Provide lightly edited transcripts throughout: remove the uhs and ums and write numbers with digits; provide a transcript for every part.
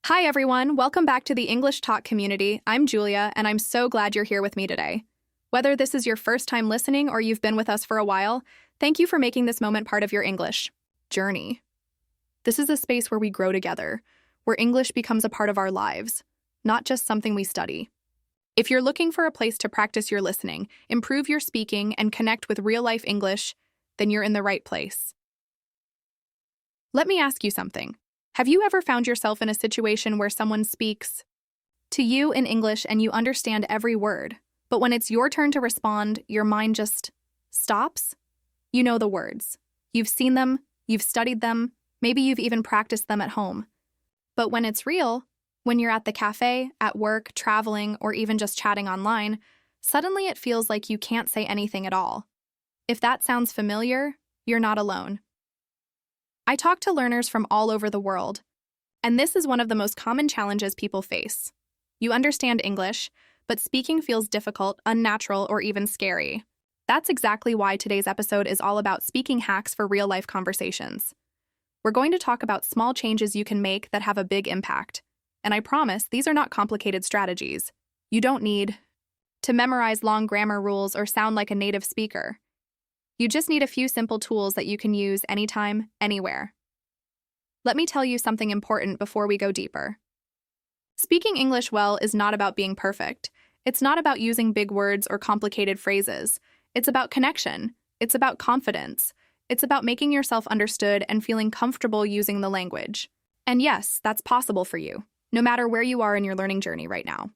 Hi everyone, welcome back to the English Talk community. I'm Julia, and I'm so glad you're here with me today. Whether this is your first time listening or you've been with us for a while, thank you for making this moment part of your English journey. This is a space where we grow together, where English becomes a part of our lives, not just something we study. If you're looking for a place to practice your listening, improve your speaking, and connect with real-life English, then you're in the right place. Let me ask you something. Have you ever found yourself in a situation where someone speaks to you in English and you understand every word, but when it's your turn to respond, your mind just stops? You know the words. You've seen them, you've studied them, maybe you've even practiced them at home. But when it's real, when you're at the cafe, at work, traveling, or even just chatting online, suddenly it feels like you can't say anything at all. If that sounds familiar, you're not alone. I talk to learners from all over the world, and this is one of the most common challenges people face. You understand English, but speaking feels difficult, unnatural, or even scary. That's exactly why today's episode is all about speaking hacks for real-life conversations. We're going to talk about small changes you can make that have a big impact. And I promise, these are not complicated strategies. You don't need to memorize long grammar rules or sound like a native speaker. You just need a few simple tools that you can use anytime, anywhere. Let me tell you something important before we go deeper. Speaking English well is not about being perfect. It's not about using big words or complicated phrases. It's about connection. It's about confidence. It's about making yourself understood and feeling comfortable using the language. And yes, that's possible for you, no matter where you are in your learning journey right now.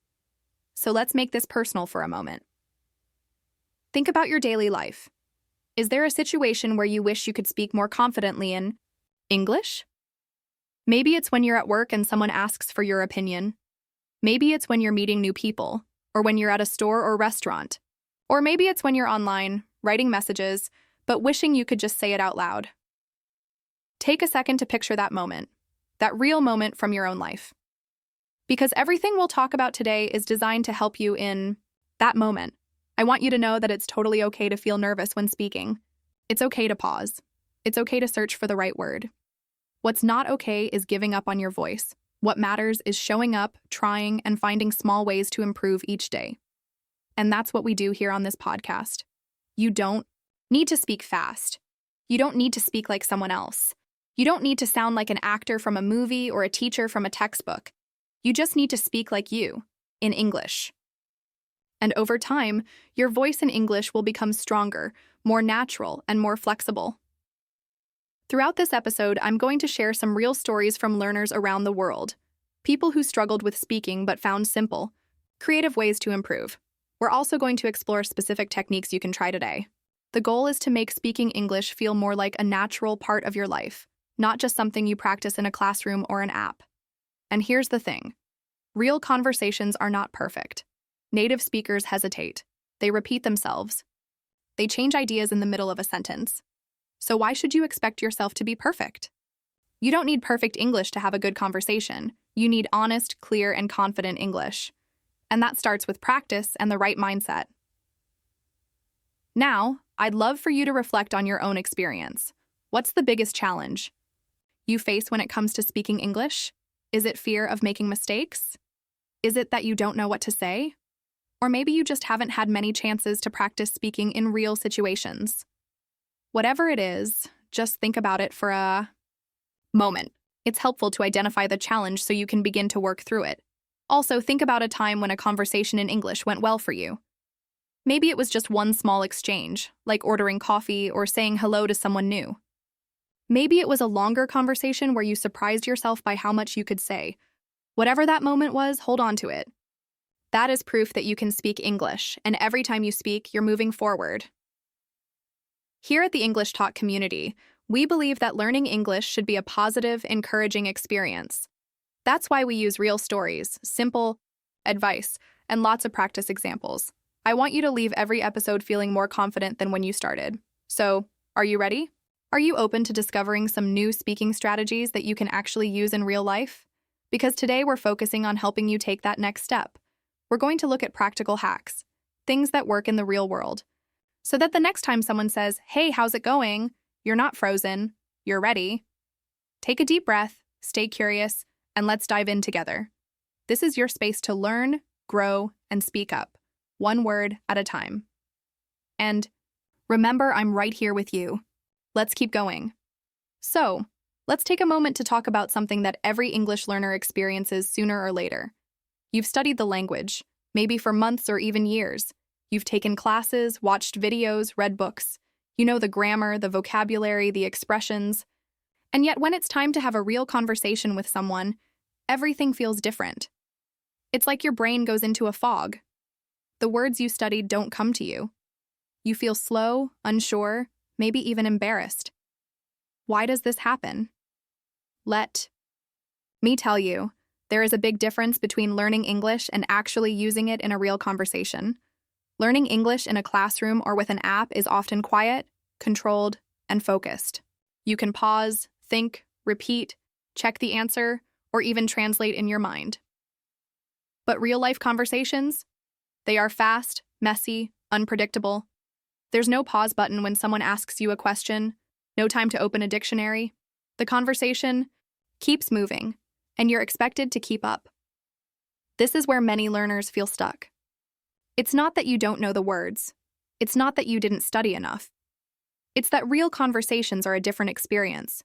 So let's make this personal for a moment. Think about your daily life. Is there a situation where you wish you could speak more confidently in English? Maybe it's when you're at work and someone asks for your opinion. Maybe it's when you're meeting new people, or when you're at a store or restaurant. Or maybe it's when you're online, writing messages, but wishing you could just say it out loud. Take a second to picture that moment, that real moment from your own life. Because everything we'll talk about today is designed to help you in that moment. I want you to know that it's totally okay to feel nervous when speaking. It's okay to pause. It's okay to search for the right word. What's not okay is giving up on your voice. What matters is showing up, trying, and finding small ways to improve each day. And that's what we do here on this podcast. You don't need to speak fast. You don't need to speak like someone else. You don't need to sound like an actor from a movie or a teacher from a textbook. You just need to speak like you, in English. And over time, your voice in English will become stronger, more natural, and more flexible. Throughout this episode, I'm going to share some real stories from learners around the world, people who struggled with speaking but found simple, creative ways to improve. We're also going to explore specific techniques you can try today. The goal is to make speaking English feel more like a natural part of your life, not just something you practice in a classroom or an app. And here's the thing. Real conversations are not perfect. Native speakers hesitate. They repeat themselves. They change ideas in the middle of a sentence. So why should you expect yourself to be perfect? You don't need perfect English to have a good conversation. You need honest, clear, and confident English. And that starts with practice and the right mindset. Now, I'd love for you to reflect on your own experience. What's the biggest challenge you face when it comes to speaking English? Is it fear of making mistakes? Is it that you don't know what to say? Or maybe you just haven't had many chances to practice speaking in real situations. Whatever it is, just think about it for a moment. It's helpful to identify the challenge so you can begin to work through it. Also, think about a time when a conversation in English went well for you. Maybe it was just one small exchange, like ordering coffee or saying hello to someone new. Maybe it was a longer conversation where you surprised yourself by how much you could say. Whatever that moment was, hold on to it. That is proof that you can speak English, and every time you speak, you're moving forward. Here at the English Talk community, we believe that learning English should be a positive, encouraging experience. That's why we use real stories, simple advice, and lots of practice examples. I want you to leave every episode feeling more confident than when you started. So, are you ready? Are you open to discovering some new speaking strategies that you can actually use in real life? Because today we're focusing on helping you take that next step. We're going to look at practical hacks, things that work in the real world, so that the next time someone says, "Hey, how's it going?" you're not frozen, you're ready. Take a deep breath, stay curious, and let's dive in together. This is your space to learn, grow, and speak up, one word at a time. And remember, I'm right here with you. Let's keep going. So, let's take a moment to talk about something that every English learner experiences sooner or later. You've studied the language, maybe for months or even years. You've taken classes, watched videos, read books. You know the grammar, the vocabulary, the expressions. And yet when it's time to have a real conversation with someone, everything feels different. It's like your brain goes into a fog. The words you studied don't come to you. You feel slow, unsure, maybe even embarrassed. Why does this happen? Let me tell you, there is a big difference between learning English and actually using it in a real conversation. Learning English in a classroom or with an app is often quiet, controlled, and focused. You can pause, think, repeat, check the answer, or even translate in your mind. But real-life conversations? They are fast, messy, unpredictable. There's no pause button when someone asks you a question, no time to open a dictionary. The conversation keeps moving, and you're expected to keep up. This is where many learners feel stuck. It's not that you don't know the words. It's not that you didn't study enough. It's that real conversations are a different experience.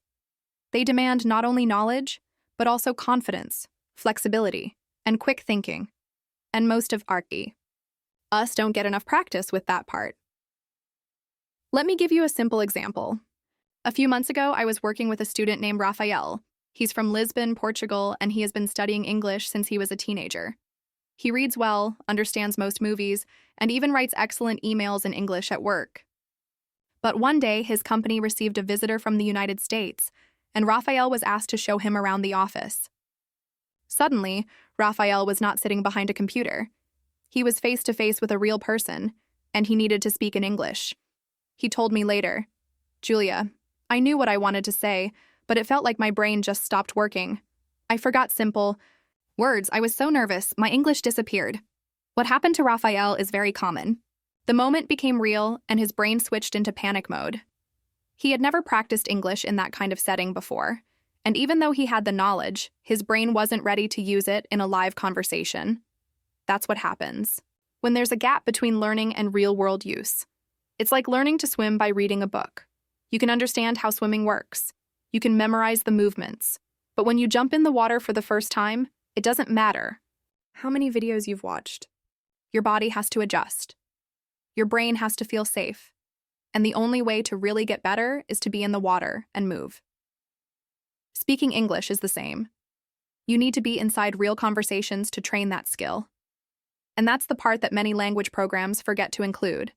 They demand not only knowledge, but also confidence, flexibility, and quick thinking. And most of us don't get enough practice with that part. Let me give you a simple example. A few months ago, I was working with a student named Raphael. He's from Lisbon, Portugal, and he has been studying English since he was a teenager. He reads well, understands most movies, and even writes excellent emails in English at work. But one day, his company received a visitor from the United States, and Raphael was asked to show him around the office. Suddenly, Raphael was not sitting behind a computer. He was face to face with a real person, and he needed to speak in English. He told me later, "Julia, I knew what I wanted to say, but it felt like my brain just stopped working. I forgot simple words. I was so nervous, my English disappeared." What happened to Raphael is very common. The moment became real, and his brain switched into panic mode. He had never practiced English in that kind of setting before, and even though he had the knowledge, his brain wasn't ready to use it in a live conversation. That's what happens when there's a gap between learning and real-world use. It's like learning to swim by reading a book. You can understand how swimming works. You can memorize the movements. But when you jump in the water for the first time, it doesn't matter how many videos you've watched. Your body has to adjust. Your brain has to feel safe. And the only way to really get better is to be in the water and move. Speaking English is the same. You need to be inside real conversations to train that skill. And that's the part that many language programs forget to include.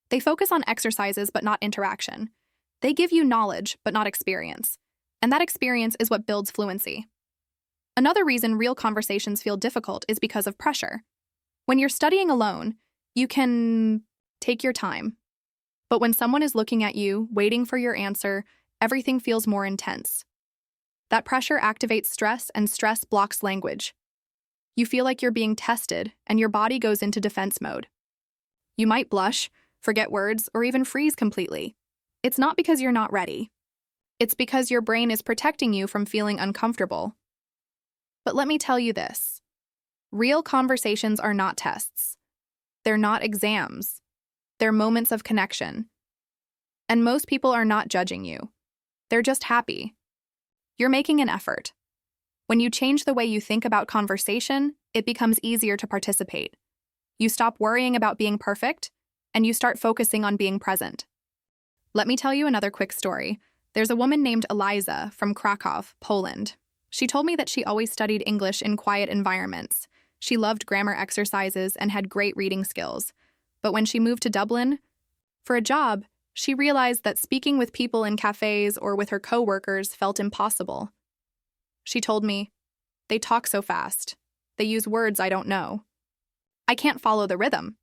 They focus on exercises but not interaction. They give you knowledge but not experience. And that experience is what builds fluency. Another reason real conversations feel difficult is because of pressure. When you're studying alone, you can take your time. But when someone is looking at you, waiting for your answer, everything feels more intense. That pressure activates stress, and stress blocks language. You feel like you're being tested, and your body goes into defense mode. You might blush, forget words, or even freeze completely. It's not because you're not ready. It's because your brain is protecting you from feeling uncomfortable. But let me tell you this. Real conversations are not tests. They're not exams. They're moments of connection. And most people are not judging you. They're just happy. You're making an effort. When you change the way you think about conversation, it becomes easier to participate. You stop worrying about being perfect, and you start focusing on being present. Let me tell you another quick story. There's a woman named Eliza from Krakow, Poland. She told me that she always studied English in quiet environments. She loved grammar exercises and had great reading skills. But when she moved to Dublin for a job, she realized that speaking with people in cafes or with her coworkers felt impossible. She told me, "They talk so fast. They use words I don't know. I can't follow the rhythm."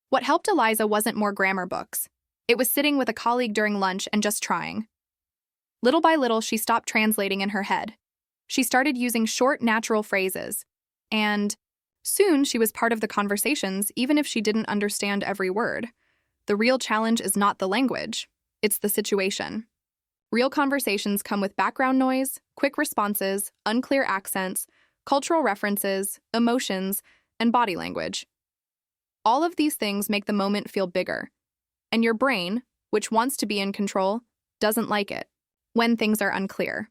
What helped Eliza wasn't more grammar books. It was sitting with a colleague during lunch and just trying. Little by little, she stopped translating in her head. She started using short, natural phrases. And soon, she was part of the conversations, even if she didn't understand every word. The real challenge is not the language. It's the situation. Real conversations come with background noise, quick responses, unclear accents, cultural references, emotions, and body language. All of these things make the moment feel bigger, and your brain, which wants to be in control, doesn't like it when things are unclear.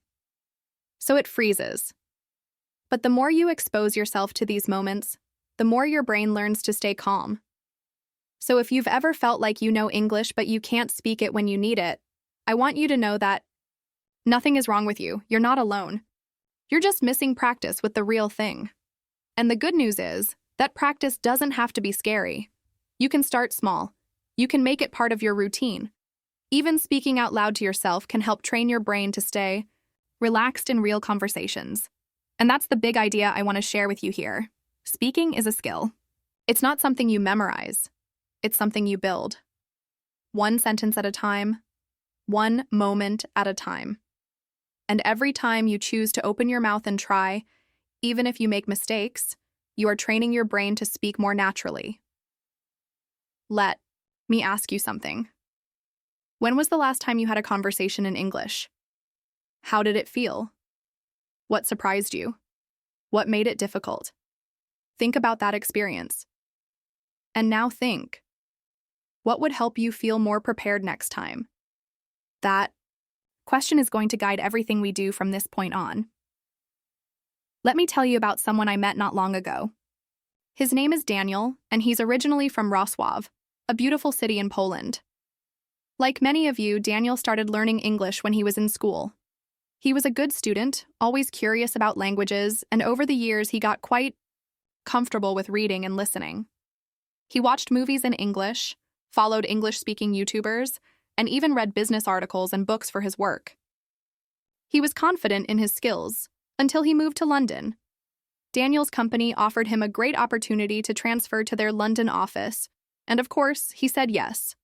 So it freezes. But the more you expose yourself to these moments, the more your brain learns to stay calm. So if you've ever felt like you know English but you can't speak it when you need it, I want you to know that nothing is wrong with you. You're not alone. You're just missing practice with the real thing. And the good news is that practice doesn't have to be scary. You can start small. You can make it part of your routine. Even speaking out loud to yourself can help train your brain to stay relaxed in real conversations. And that's the big idea I want to share with you here. Speaking is a skill. It's not something you memorize. It's something you build. One sentence at a time, one moment at a time. And every time you choose to open your mouth and try, even if you make mistakes, you are training your brain to speak more naturally. Let me ask you something. When was the last time you had a conversation in English? How did it feel? What surprised you? What made it difficult? Think about that experience. And now think, what would help you feel more prepared next time? That question is going to guide everything we do from this point on. Let me tell you about someone I met not long ago. His name is Daniel, and he's originally from Wrocław, a beautiful city in Poland. Like many of you, Daniel started learning English when he was in school. He was a good student, always curious about languages, and over the years he got quite comfortable with reading and listening. He watched movies in English, followed English-speaking YouTubers, and even read business articles and books for his work. He was confident in his skills until he moved to London. Daniel's company offered him a great opportunity to transfer to their London office, and of course, he said yes.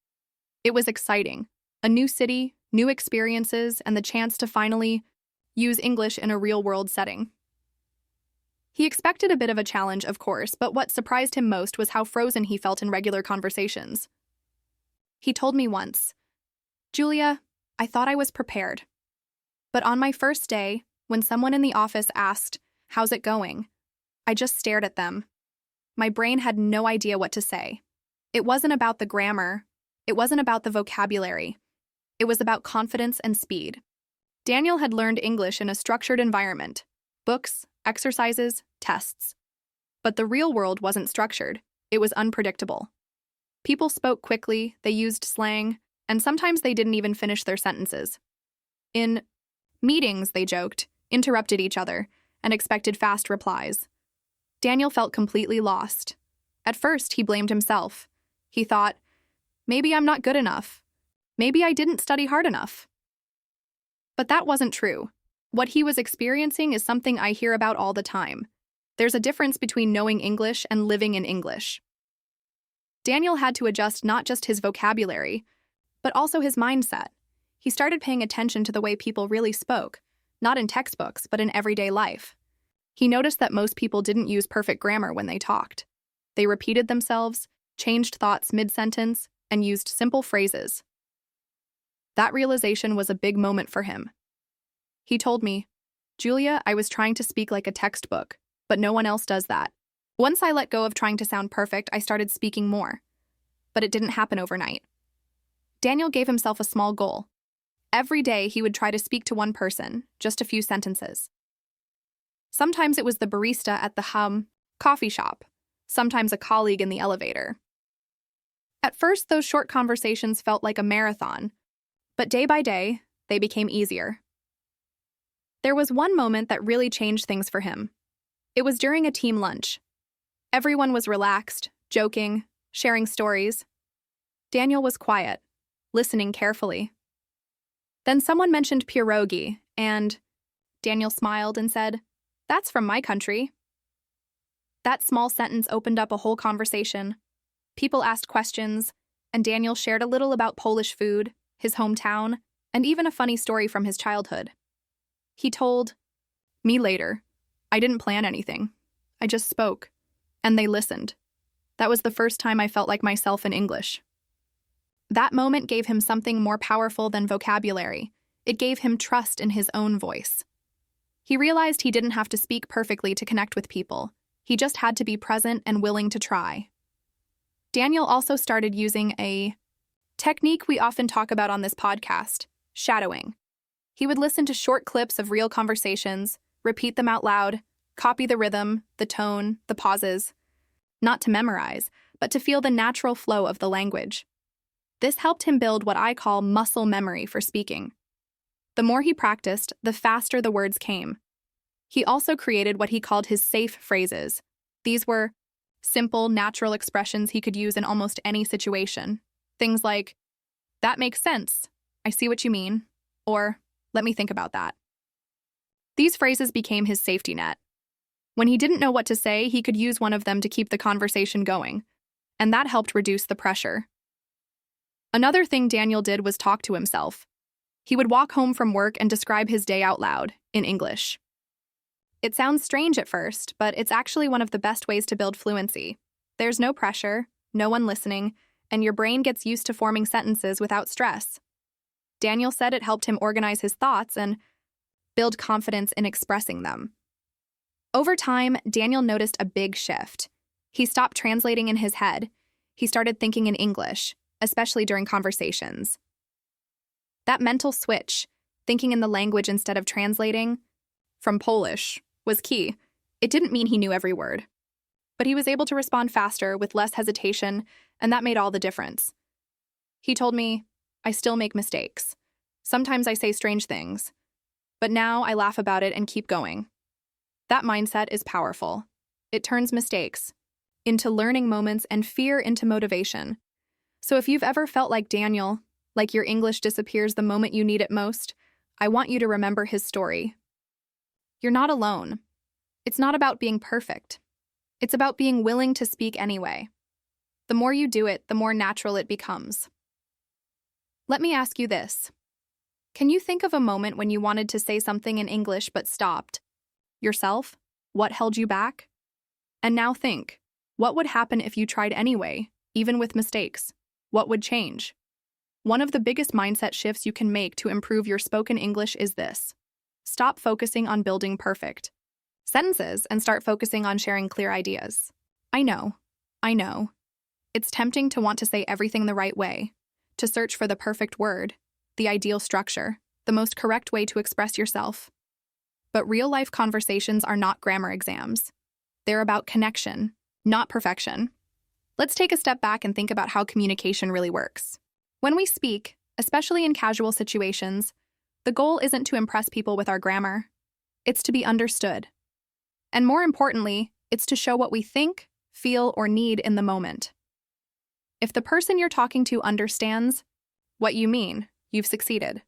It was exciting. A new city, new experiences, and the chance to finally use English in a real-world setting. He expected a bit of a challenge, of course, but what surprised him most was how frozen he felt in regular conversations. He told me once, "Julia, I thought I was prepared. But on my first day, when someone in the office asked, 'How's it going?' I just stared at them. My brain had no idea what to say. It wasn't about the grammar. It wasn't about the vocabulary. It was about confidence and speed." Daniel had learned English in a structured environment: books, exercises, tests. But the real world wasn't structured. It was unpredictable. People spoke quickly, they used slang, and sometimes they didn't even finish their sentences. In meetings, they joked, interrupted each other, and expected fast replies. Daniel felt completely lost. At first, he blamed himself. He thought, maybe I'm not good enough. Maybe I didn't study hard enough. But that wasn't true. What he was experiencing is something I hear about all the time. There's a difference between knowing English and living in English. Daniel had to adjust not just his vocabulary, but also his mindset. He started paying attention to the way people really spoke, not in textbooks, but in everyday life. He noticed that most people didn't use perfect grammar when they talked. They repeated themselves, changed thoughts mid-sentence, and used simple phrases. That realization was a big moment for him. He told me, "Julia, I was trying to speak like a textbook, but no one else does that. Once I let go of trying to sound perfect, I started speaking more. But it didn't happen overnight." Daniel gave himself a small goal. Every day, he would try to speak to one person, just a few sentences. Sometimes it was the barista at the coffee shop, sometimes a colleague in the elevator. At first, those short conversations felt like a marathon, but day by day, they became easier. There was one moment that really changed things for him. It was during a team lunch. Everyone was relaxed, joking, sharing stories. Daniel was quiet, listening carefully. Then someone mentioned pierogi, and Daniel smiled and said, "That's from my country." That small sentence opened up a whole conversation. People asked questions, and Daniel shared a little about Polish food, his hometown, and even a funny story from his childhood. He told me later, "I didn't plan anything. I just spoke, and they listened. That was the first time I felt like myself in English." That moment gave him something more powerful than vocabulary. It gave him trust in his own voice. He realized he didn't have to speak perfectly to connect with people. He just had to be present and willing to try. Daniel also started using a technique we often talk about on this podcast, shadowing. He would listen to short clips of real conversations, repeat them out loud, copy the rhythm, the tone, the pauses, not to memorize, but to feel the natural flow of the language. This helped him build what I call muscle memory for speaking. The more he practiced, the faster the words came. He also created what he called his safe phrases. These were simple, natural expressions he could use in almost any situation. Things like, "That makes sense. I see what you mean," or "Let me think about that." These phrases became his safety net. When he didn't know what to say, he could use one of them to keep the conversation going, and that helped reduce the pressure. Another thing Daniel did was talk to himself. He would walk home from work and describe his day out loud, in English. It sounds strange at first, but it's actually one of the best ways to build fluency. There's no pressure, no one listening, and your brain gets used to forming sentences without stress. Daniel said it helped him organize his thoughts and build confidence in expressing them. Over time, Daniel noticed a big shift. He stopped translating in his head. He started thinking in English, especially during conversations. That mental switch, thinking in the language instead of translating, from Polish, was key. It didn't mean he knew every word, but he was able to respond faster with less hesitation, and that made all the difference. He told me, "I still make mistakes. Sometimes I say strange things, but now I laugh about it and keep going." That mindset is powerful. It turns mistakes into learning moments and fear into motivation. So if you've ever felt like Daniel, like your English disappears the moment you need it most, I want you to remember his story. You're not alone. It's not about being perfect. It's about being willing to speak anyway. The more you do it, the more natural it becomes. Let me ask you this. Can you think of a moment when you wanted to say something in English but stopped? Yourself? What held you back? And now think, what would happen if you tried anyway, even with mistakes? What would change? One of the biggest mindset shifts you can make to improve your spoken English is this. Stop focusing on building perfect sentences and start focusing on sharing clear ideas. I know. It's tempting to want to say everything the right way, to search for the perfect word, the ideal structure, the most correct way to express yourself. But real-life conversations are not grammar exams. They're about connection, not perfection. Let's take a step back and think about how communication really works. When we speak, especially in casual situations, the goal isn't to impress people with our grammar. It's to be understood. And more importantly, it's to show what we think, feel, or need in the moment. If the person you're talking to understands what you mean, you've succeeded.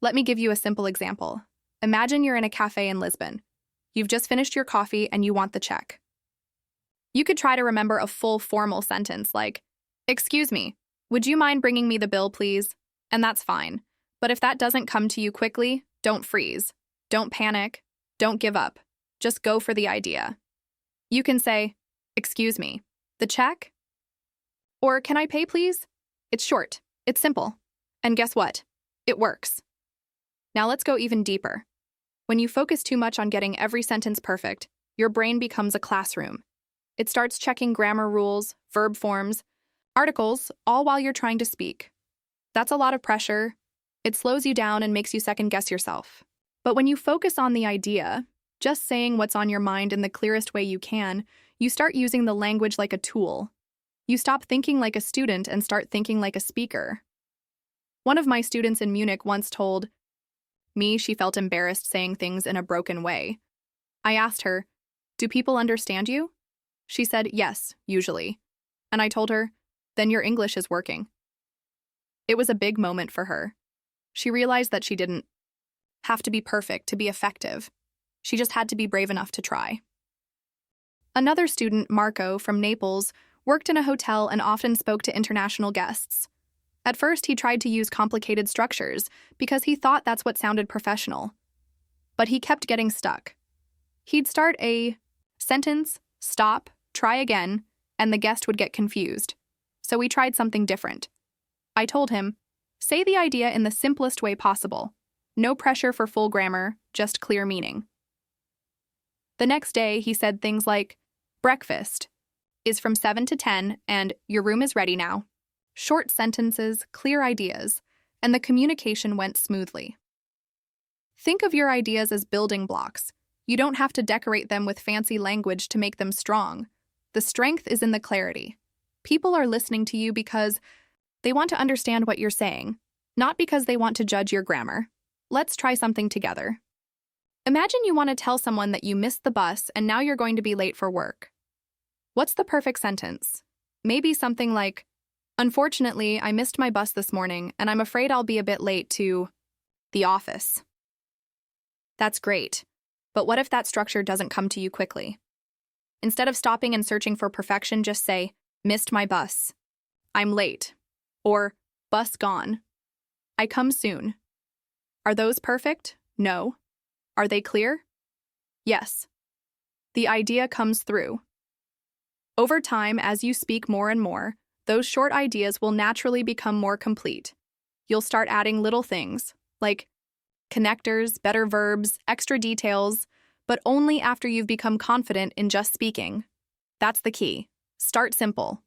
Let me give you a simple example. Imagine you're in a cafe in Lisbon. You've just finished your coffee and you want the check. You could try to remember a full formal sentence like, "Excuse me, would you mind bringing me the bill, please?" And that's fine. But if that doesn't come to you quickly, don't freeze. Don't panic. Don't give up. Just go for the idea. You can say, "Excuse me, the check?" Or, "Can I pay, please?" It's short. It's simple. And guess what? It works. Now let's go even deeper. When you focus too much on getting every sentence perfect, your brain becomes a classroom. It starts checking grammar rules, verb forms, articles, all while you're trying to speak. That's a lot of pressure. It slows you down and makes you second-guess yourself. But when you focus on the idea, just saying what's on your mind in the clearest way you can, you start using the language like a tool. You stop thinking like a student and start thinking like a speaker. One of my students in Munich once told me she felt embarrassed saying things in a broken way. I asked her, "Do people understand you?" She said, "Yes, usually." And I told her, "Then your English is working." It was a big moment for her. She realized that she didn't have to be perfect to be effective. She just had to be brave enough to try. Another student, Marco, from Naples, worked in a hotel and often spoke to international guests. At first, he tried to use complicated structures because he thought that's what sounded professional. But he kept getting stuck. He'd start a sentence, stop, try again, and the guest would get confused. So we tried something different. I told him, Say the idea in the simplest way possible. No pressure for full grammar, just clear meaning. The next day, he said things like, breakfast is from 7 to 10 and your room is ready now. Short sentences, clear ideas, and the communication went smoothly. Think of your ideas as building blocks. You don't have to decorate them with fancy language to make them strong. The strength is in the clarity. People are listening to you because they want to understand what you're saying, not because they want to judge your grammar. Let's try something together. Imagine you want to tell someone that you missed the bus and now you're going to be late for work. What's the perfect sentence? Maybe something like, unfortunately, I missed my bus this morning and I'm afraid I'll be a bit late to the office. That's great. But what if that structure doesn't come to you quickly? Instead of stopping and searching for perfection, just say, missed my bus. I'm late. Or, bus gone. I come soon. Are those perfect? No. Are they clear? Yes. The idea comes through. Over time, as you speak more and more, those short ideas will naturally become more complete. You'll start adding little things, like connectors, better verbs, extra details, but only after you've become confident in just speaking. That's the key. Start simple.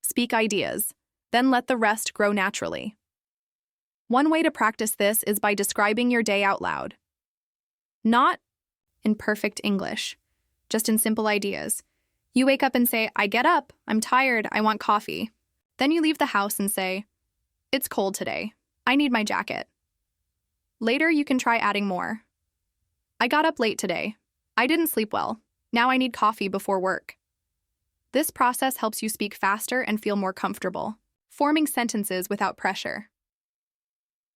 Speak ideas, then let the rest grow naturally. One way to practice this is by describing your day out loud. Not in perfect English, just in simple ideas. You wake up and say, I get up, I'm tired, I want coffee. Then you leave the house and say, it's cold today, I need my jacket. Later, you can try adding more. I got up late today. I didn't sleep well. Now I need coffee before work. This process helps you speak faster and feel more comfortable, forming sentences without pressure.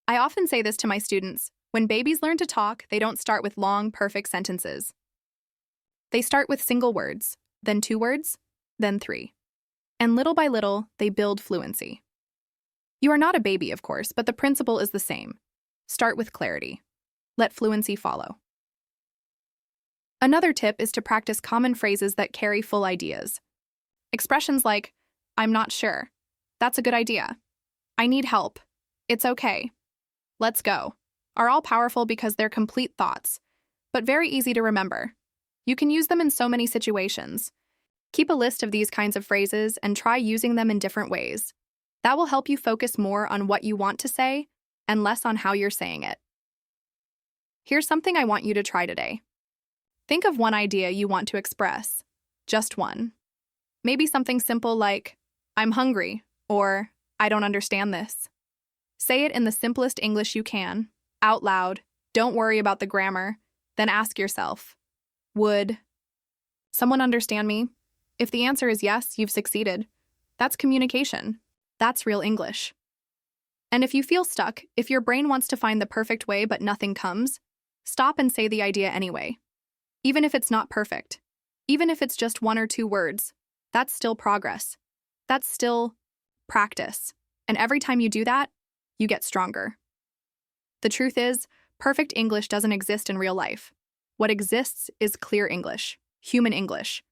I often say this to my students. When babies learn to talk, they don't start with long, perfect sentences. They start with single words, then 2 words, then 3. And little by little, they build fluency. You are not a baby, of course, but the principle is the same. Start with clarity. Let fluency follow. Another tip is to practice common phrases that carry full ideas. Expressions like, I'm not sure. That's a good idea. I need help. It's okay. Let's go. Are all powerful because they're complete thoughts, but very easy to remember. You can use them in so many situations. Keep a list of these kinds of phrases and try using them in different ways. That will help you focus more on what you want to say and less on how you're saying it. Here's something I want you to try today. Think of one idea you want to express. Just one. Maybe something simple like, I'm hungry, or I don't understand this. Say it in the simplest English you can, out loud, don't worry about the grammar, then ask yourself, would someone understand me? If the answer is yes, you've succeeded. That's communication. That's real English. And if you feel stuck, if your brain wants to find the perfect way but nothing comes, stop and say the idea anyway. Even if it's not perfect, even if it's just 1 or 2 words, that's still progress. That's still practice. And every time you do that, you get stronger. The truth is, perfect English doesn't exist in real life. What exists is clear English, human English.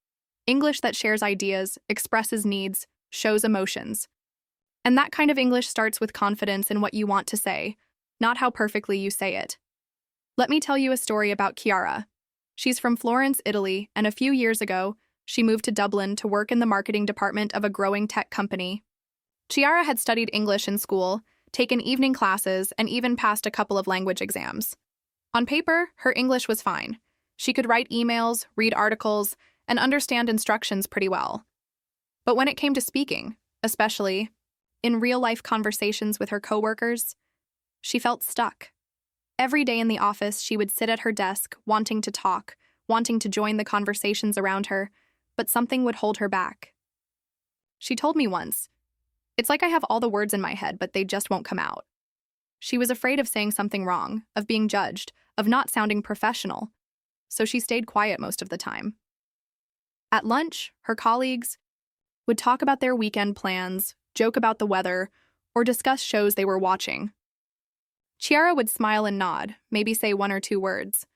English that shares ideas, expresses needs, shows emotions. And that kind of English starts with confidence in what you want to say, not how perfectly you say it. Let me tell you a story about Kiara. She's from Florence, Italy, and a few years ago, she moved to Dublin to work in the marketing department of a growing tech company. Kiara had studied English in school, taken evening classes, and even passed a couple of language exams. On paper, her English was fine. She could write emails, read articles, and understand instructions pretty well. But when it came to speaking, especially in real-life conversations with her coworkers, she felt stuck. Every day in the office, she would sit at her desk, wanting to talk, wanting to join the conversations around her, but something would hold her back. She told me once, it's like I have all the words in my head, but they just won't come out. She was afraid of saying something wrong, of being judged, of not sounding professional, so she stayed quiet most of the time. At lunch, her colleagues would talk about their weekend plans, joke about the weather, or discuss shows they were watching. Kiara would smile and nod, maybe say 1 or 2 words,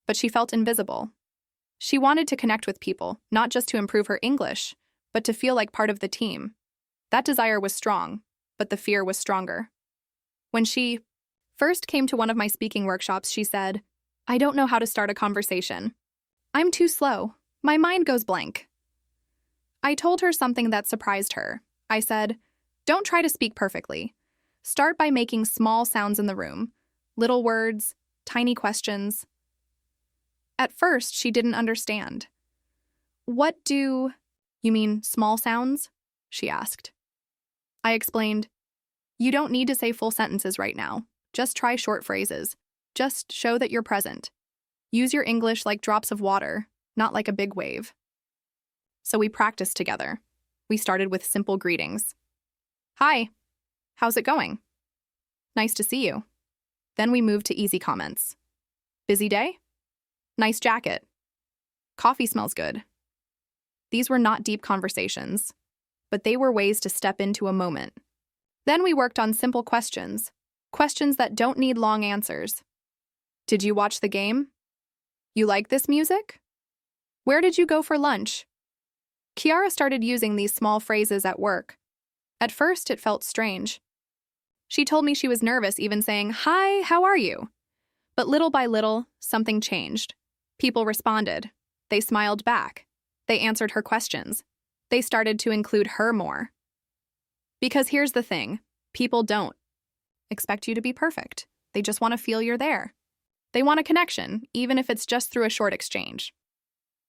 but she felt invisible. She wanted to connect with people, not just to improve her English, but to feel like part of the team. That desire was strong, but the fear was stronger. When she first came to one of my speaking workshops, she said, "I don't know how to start a conversation. I'm too slow. My mind goes blank." I told her something that surprised her. I said, "Don't try to speak perfectly. Start by making small sounds in the room, little words, tiny questions." At first, she didn't understand. "What do you mean, small sounds?" she asked. I explained, "You don't need to say full sentences right now. Just try short phrases. Just show that you're present. Use your English like drops of water, not like a big wave." So we practiced together. We started with simple greetings. "Hi, how's it going? Nice to see you." Then we moved to easy comments. "Busy day? Nice jacket. Coffee smells good." These were not deep conversations, but they were ways to step into a moment. Then we worked on simple questions, questions that don't need long answers. "Did you watch the game? You like this music? Where did you go for lunch?" Kiara started using these small phrases at work. At first, it felt strange. She told me she was nervous even saying, "Hi, how are you?" But little by little, something changed. People responded. They smiled back. They answered her questions. They started to include her more. Because here's the thing, people don't expect you to be perfect. They just want to feel you're there. They want a connection, even if it's just through a short exchange.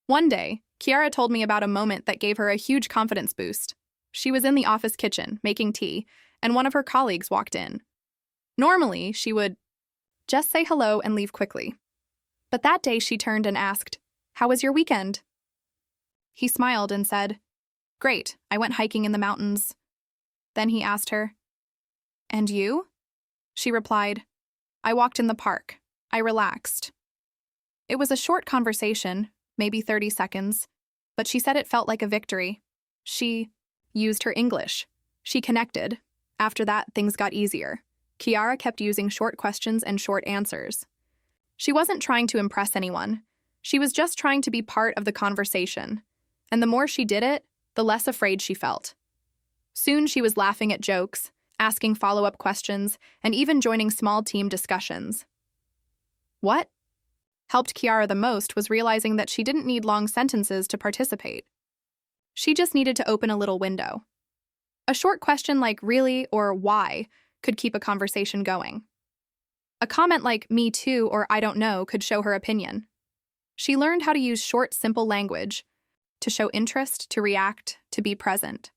One day, Kiara told me about a moment that gave her a huge confidence boost. She was in the office kitchen, making tea, and one of her colleagues walked in. Normally, she would just say hello and leave quickly. But that day she turned and asked, "How was your weekend?" He smiled and said, "Great, I went hiking in the mountains." Then he asked her, "And you?" She replied, "I walked in the park. I relaxed." It was a short conversation, maybe 30 seconds, but she said it felt like a victory. She used her English. She connected. After that, things got easier. Kiara kept using short questions and short answers. She wasn't trying to impress anyone. She was just trying to be part of the conversation. And the more she did it, the less afraid she felt. Soon she was laughing at jokes, asking follow-up questions, and even joining small team discussions. What helped Kiara the most was realizing that she didn't need long sentences to participate. She just needed to open a little window. A short question like "really" or "why" could keep a conversation going. A comment like "me too" or "I don't know" could show her opinion. She learned how to use short, simple language to show interest, to react, to be present.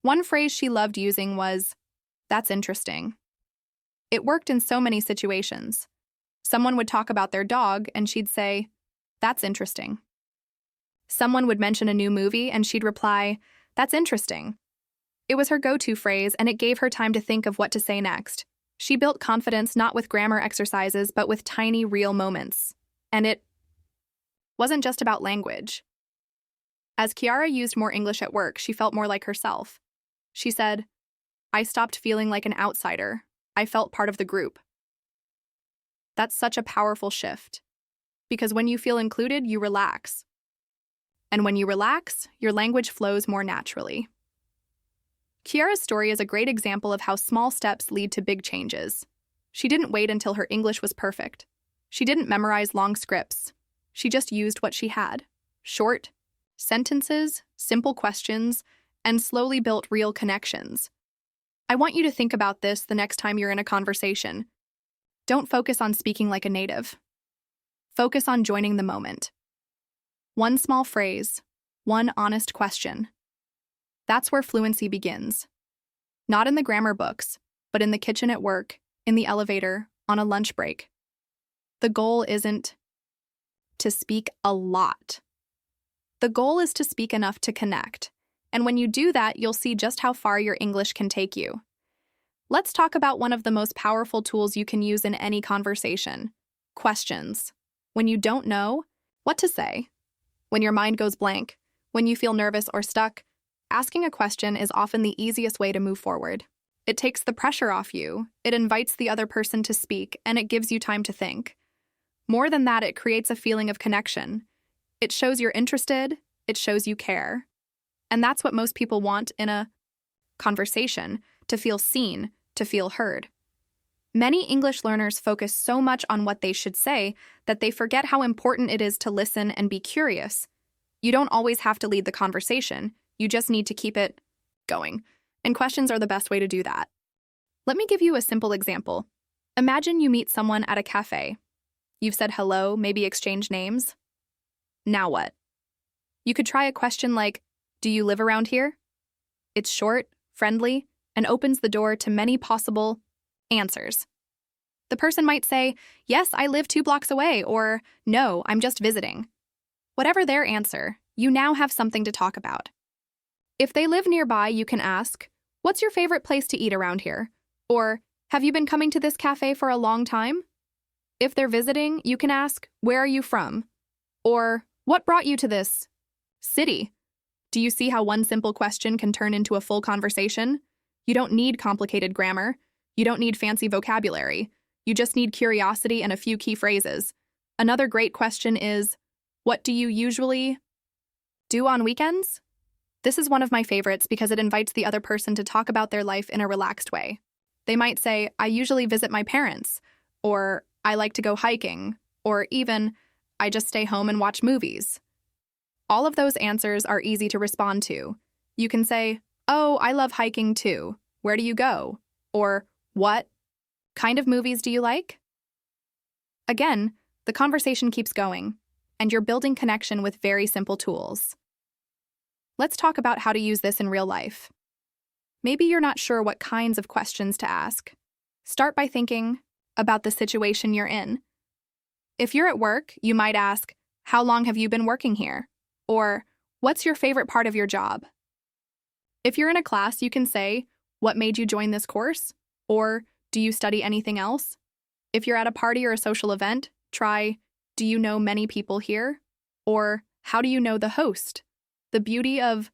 One phrase she loved using was, "That's interesting." It worked in so many situations. Someone would talk about their dog, and she'd say, "That's interesting." Someone would mention a new movie, and she'd reply, "That's interesting." It was her go-to phrase, and it gave her time to think of what to say next. She built confidence not with grammar exercises, but with tiny, real moments. And it wasn't just about language. As Kiara used more English at work, she felt more like herself. She said, "I stopped feeling like an outsider. I felt part of the group." That's such a powerful shift. Because when you feel included, you relax. And when you relax, your language flows more naturally. Kiara's story is a great example of how small steps lead to big changes. She didn't wait until her English was perfect. She didn't memorize long scripts. She just used what she had. Short sentences, simple questions, and slowly built real connections. I want you to think about this the next time you're in a conversation. Don't focus on speaking like a native. Focus on joining the moment. One small phrase, one honest question. That's where fluency begins. Not in the grammar books, but in the kitchen at work, in the elevator, on a lunch break. The goal isn't to speak a lot. The goal is to speak enough to connect. And when you do that, you'll see just how far your English can take you. Let's talk about one of the most powerful tools you can use in any conversation: questions. When you don't know what to say, when your mind goes blank, when you feel nervous or stuck, asking a question is often the easiest way to move forward. It takes the pressure off you, it invites the other person to speak, and it gives you time to think. More than that, it creates a feeling of connection. It shows you're interested, it shows you care. And that's what most people want in a conversation: to feel seen, to feel heard. Many English learners focus so much on what they should say that they forget how important it is to listen and be curious. You don't always have to lead the conversation, you just need to keep it going. And questions are the best way to do that. Let me give you a simple example. Imagine you meet someone at a cafe. You've said hello, maybe exchanged names. Now what? You could try a question like, "Do you live around here?" It's short, friendly, and opens the door to many possible answers. The person might say, "Yes, I live 2 blocks away," or "No, I'm just visiting." Whatever their answer, you now have something to talk about. If they live nearby, you can ask, "What's your favorite place to eat around here?" Or, "Have you been coming to this cafe for a long time?" If they're visiting, you can ask, "Where are you from?" Or, "What brought you to this city?" Do you see how one simple question can turn into a full conversation? You don't need complicated grammar. You don't need fancy vocabulary. You just need curiosity and a few key phrases. Another great question is, what do you usually do on weekends? This is one of my favorites because it invites the other person to talk about their life in a relaxed way. They might say, "I usually visit my parents," or "I like to go hiking," or even, "I just stay home and watch movies." All of those answers are easy to respond to. You can say, "Oh, I love hiking too. Where do you go?" Or, "What kind of movies do you like?" Again, the conversation keeps going, and you're building connection with very simple tools. Let's talk about how to use this in real life. Maybe you're not sure what kinds of questions to ask. Start by thinking about the situation you're in. If you're at work, you might ask, "How long have you been working here?" Or, "What's your favorite part of your job?" If you're in a class, you can say, "What made you join this course?" Or, "Do you study anything else?" If you're at a party or a social event, try, "Do you know many people here?" Or, "How do you know the host?" The beauty of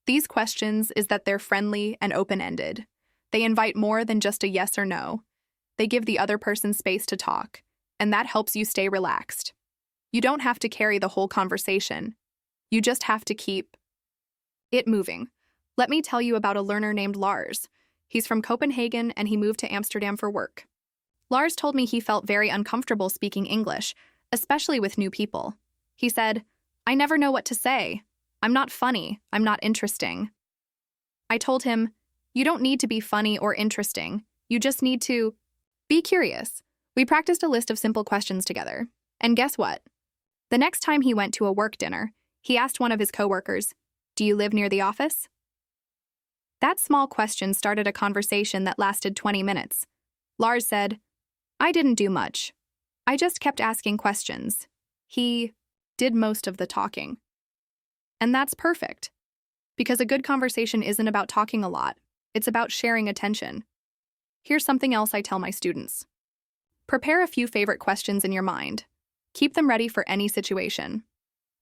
these questions is that they're friendly and open-ended. They invite more than just a yes or no. They give the other person space to talk, and that helps you stay relaxed. You don't have to carry the whole conversation. You just have to keep it moving. Let me tell you about a learner named Lars. He's from Copenhagen and he moved to Amsterdam for work. Lars told me he felt very uncomfortable speaking English, especially with new people. He said, "I never know what to say. I'm not funny. I'm not interesting." I told him, "You don't need to be funny or interesting. You just need to be curious." We practiced a list of simple questions together. And guess what? The next time he went to a work dinner, he asked one of his coworkers, "Do you live near the office?" That small question started a conversation that lasted 20 minutes. Lars said, "I didn't do much. I just kept asking questions." He did most of the talking. And that's perfect. Because a good conversation isn't about talking a lot. It's about sharing attention. Here's something else I tell my students. Prepare a few favorite questions in your mind. Keep them ready for any situation.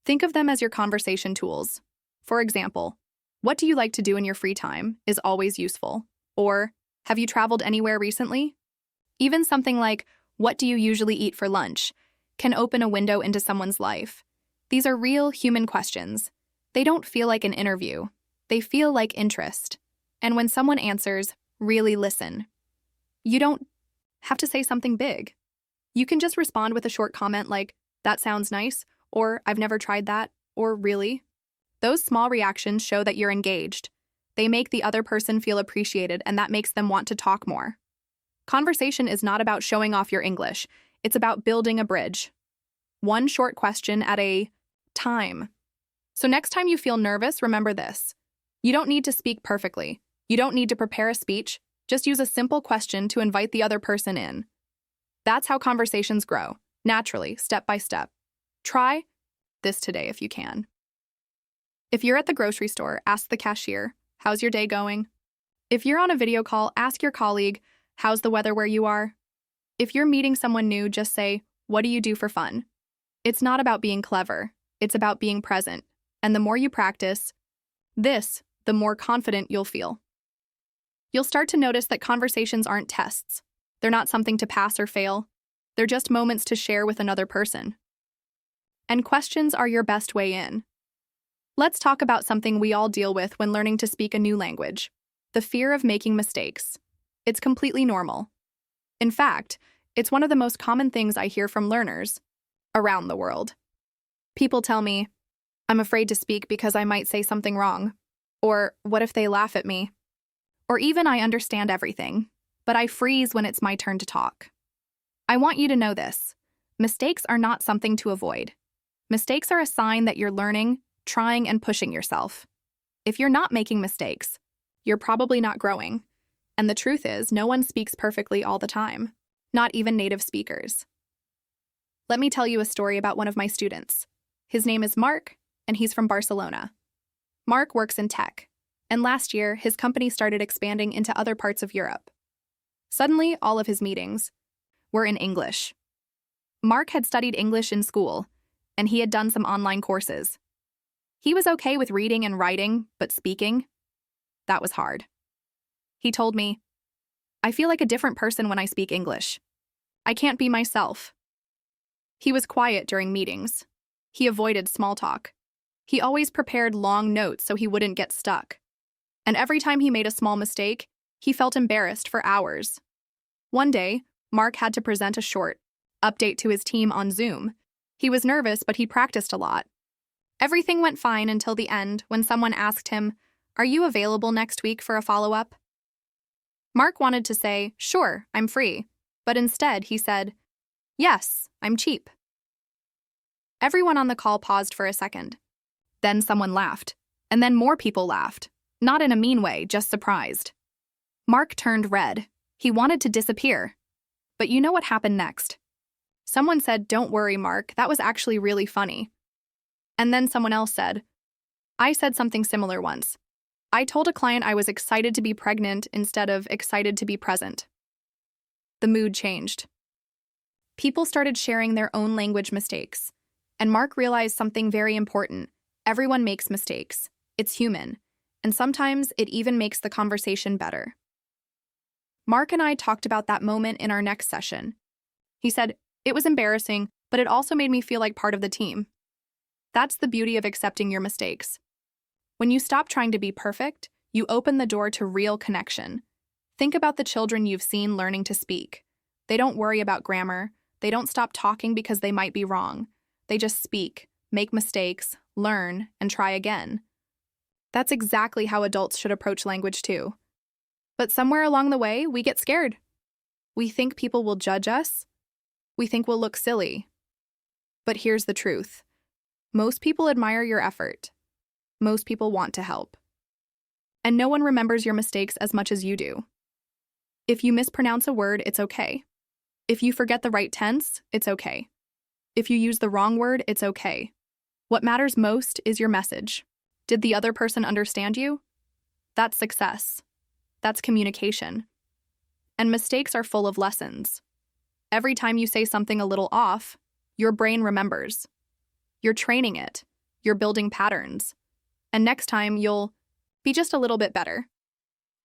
Think of them as your conversation tools. For example, "What do you like to do in your free time?" is always useful. Or, "Have you traveled anywhere recently?" Even something like, "What do you usually eat for lunch?" can open a window into someone's life. These are real human questions. They don't feel like an interview. They feel like interest. And when someone answers, really listen. You don't have to say something big. You can just respond with a short comment like, "That sounds nice," or "I've never tried that," or "Really?" Those small reactions show that you're engaged. They make the other person feel appreciated, and that makes them want to talk more. Conversation is not about showing off your English. It's about building a bridge. One short question at a time. So next time you feel nervous, remember this. You don't need to speak perfectly. You don't need to prepare a speech. Just use a simple question to invite the other person in. That's how conversations grow, naturally, step by step. Try this today if you can. If you're at the grocery store, ask the cashier, "How's your day going?" If you're on a video call, ask your colleague, "How's the weather where you are?" If you're meeting someone new, just say, "What do you do for fun?" It's not about being clever. It's about being present. And the more you practice this, the more confident you'll feel. You'll start to notice that conversations aren't tests. They're not something to pass or fail. They're just moments to share with another person. And questions are your best way in. Let's talk about something we all deal with when learning to speak a new language: the fear of making mistakes. It's completely normal. In fact, it's one of the most common things I hear from learners around the world. People tell me, I'm afraid to speak because I might say something wrong. Or, what if they laugh at me? Or even, I understand everything, but I freeze when it's my turn to talk. I want you to know this. Mistakes are not something to avoid. Mistakes are a sign that you're learning, trying, and pushing yourself. If you're not making mistakes, you're probably not growing. And the truth is, no one speaks perfectly all the time, not even native speakers. Let me tell you a story about one of my students. His name is Mark, and he's from Barcelona. Mark works in tech, and last year, his company started expanding into other parts of Europe. Suddenly, all of his meetings were in English. Mark had studied English in school, and he had done some online courses. He was okay with reading and writing, but speaking? That was hard. He told me, I feel like a different person when I speak English. I can't be myself. He was quiet during meetings. He avoided small talk. He always prepared long notes so he wouldn't get stuck. And every time he made a small mistake, he felt embarrassed for hours. One day, Mark had to present a short update to his team on Zoom. He was nervous, but he practiced a lot. Everything went fine until the end when someone asked him, Are you available next week for a follow-up? Mark wanted to say, Sure, I'm free, but instead he said, Yes, I'm cheap. Everyone on the call paused for a second. Then someone laughed, and then more people laughed, not in a mean way, just surprised. Mark turned red. He wanted to disappear. But you know what happened next? Someone said, Don't worry, Mark, that was actually really funny. And then someone else said, I said something similar once. I told a client I was excited to be pregnant instead of excited to be present. The mood changed. People started sharing their own language mistakes, and Mark realized something very important. Everyone makes mistakes. It's human, and sometimes it even makes the conversation better. Mark and I talked about that moment in our next session. He said, It was embarrassing, but it also made me feel like part of the team. That's the beauty of accepting your mistakes. When you stop trying to be perfect, you open the door to real connection. Think about the children you've seen learning to speak. They don't worry about grammar. They don't stop talking because they might be wrong. They just speak, make mistakes, learn, and try again. That's exactly how adults should approach language too. But somewhere along the way, we get scared. We think people will judge us. We think we'll look silly. But here's the truth. Most people admire your effort. Most people want to help. And no one remembers your mistakes as much as you do. If you mispronounce a word, it's okay. If you forget the right tense, it's okay. If you use the wrong word, it's okay. What matters most is your message. Did the other person understand you? That's success. That's communication. And mistakes are full of lessons. Every time you say something a little off, your brain remembers. You're training it. You're building patterns. And next time, you'll be just a little bit better.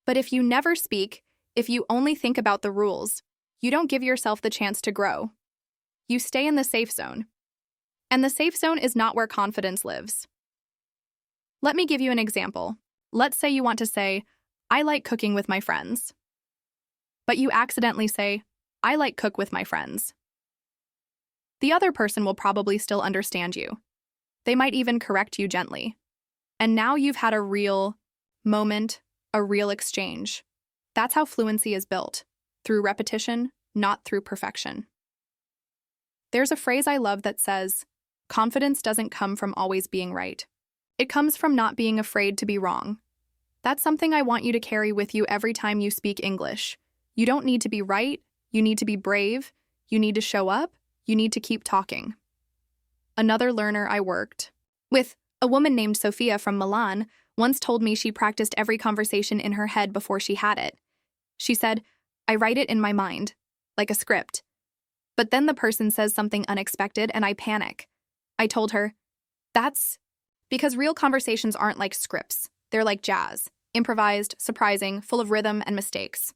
But if you never speak, if you only think about the rules, you don't give yourself the chance to grow. You stay in the safe zone. And the safe zone is not where confidence lives. Let me give you an example. Let's say you want to say, I like cooking with my friends. But you accidentally say, I like cook with my friends. The other person will probably still understand you. They might even correct you gently. And now you've had a real moment, a real exchange. That's how fluency is built, through repetition, not through perfection. There's a phrase I love that says, confidence doesn't come from always being right. It comes from not being afraid to be wrong. That's something I want you to carry with you every time you speak English. You don't need to be right, you need to be brave, you need to show up, you need to keep talking. Another learner I worked with, a woman named Sophia from Milan, once told me she practiced every conversation in her head before she had it. She said, I write it in my mind, like a script. But then the person says something unexpected and I panic. I told her, that's because real conversations aren't like scripts. They're like jazz, improvised, surprising, full of rhythm and mistakes.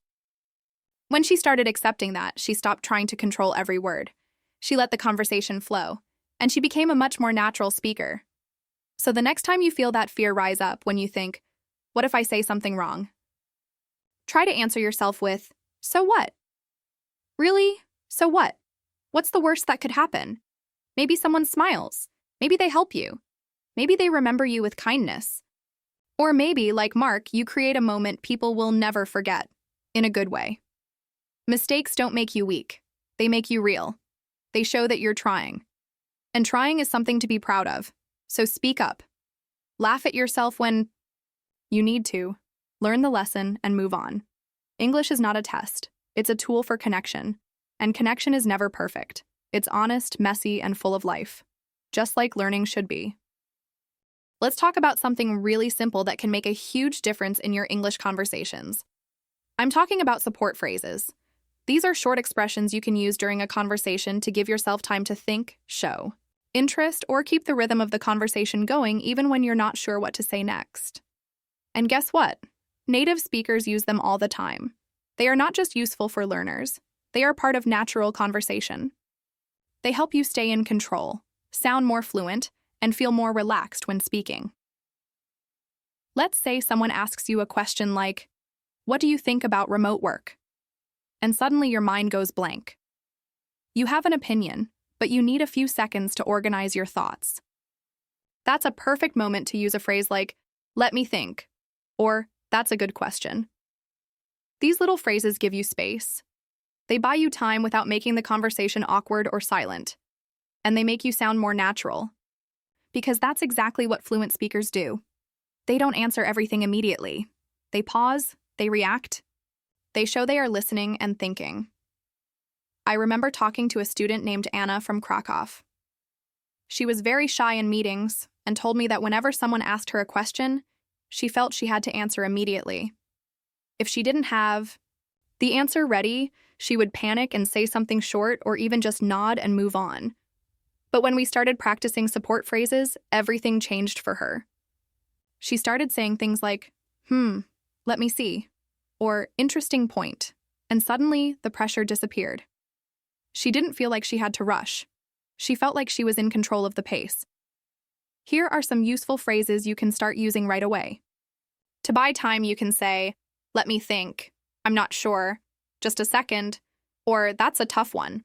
When she started accepting that, she stopped trying to control every word. She let the conversation flow, and she became a much more natural speaker. So the next time you feel that fear rise up when you think, what if I say something wrong? Try to answer yourself with, so what? Really? So what? What's the worst that could happen? Maybe someone smiles. Maybe they help you. Maybe they remember you with kindness. Or maybe, like Mark, you create a moment people will never forget, in a good way. Mistakes don't make you weak. They make you real. They show that you're trying. And trying is something to be proud of. So speak up. Laugh at yourself when you need to. Learn the lesson and move on. English is not a test. It's a tool for connection. And connection is never perfect. It's honest, messy, and full of life. Just like learning should be. Let's talk about something really simple that can make a huge difference in your English conversations. I'm talking about support phrases. These are short expressions you can use during a conversation to give yourself time to think, show interest, or keep the rhythm of the conversation going even when you're not sure what to say next. And guess what? Native speakers use them all the time. They are not just useful for learners. They are part of natural conversation. They help you stay in control, sound more fluent, and feel more relaxed when speaking. Let's say someone asks you a question like, "What do you think about remote work?" And suddenly your mind goes blank. You have an opinion, but you need a few seconds to organize your thoughts. That's a perfect moment to use a phrase like, "Let me think," or "That's a good question." These little phrases give you space. They buy you time without making the conversation awkward or silent. And they make you sound more natural. Because that's exactly what fluent speakers do. They don't answer everything immediately. They pause, they react, they show they are listening and thinking. I remember talking to a student named Anna from Krakow. She was very shy in meetings and told me that whenever someone asked her a question, she felt she had to answer immediately. If she didn't have the answer ready, she would panic and say something short or even just nod and move on. But when we started practicing support phrases, everything changed for her. She started saying things like, let me see, or interesting point, and suddenly the pressure disappeared. She didn't feel like she had to rush. She felt like she was in control of the pace. Here are some useful phrases you can start using right away. To buy time, you can say, "Let me think," "I'm not sure," "Just a second," or "That's a tough one."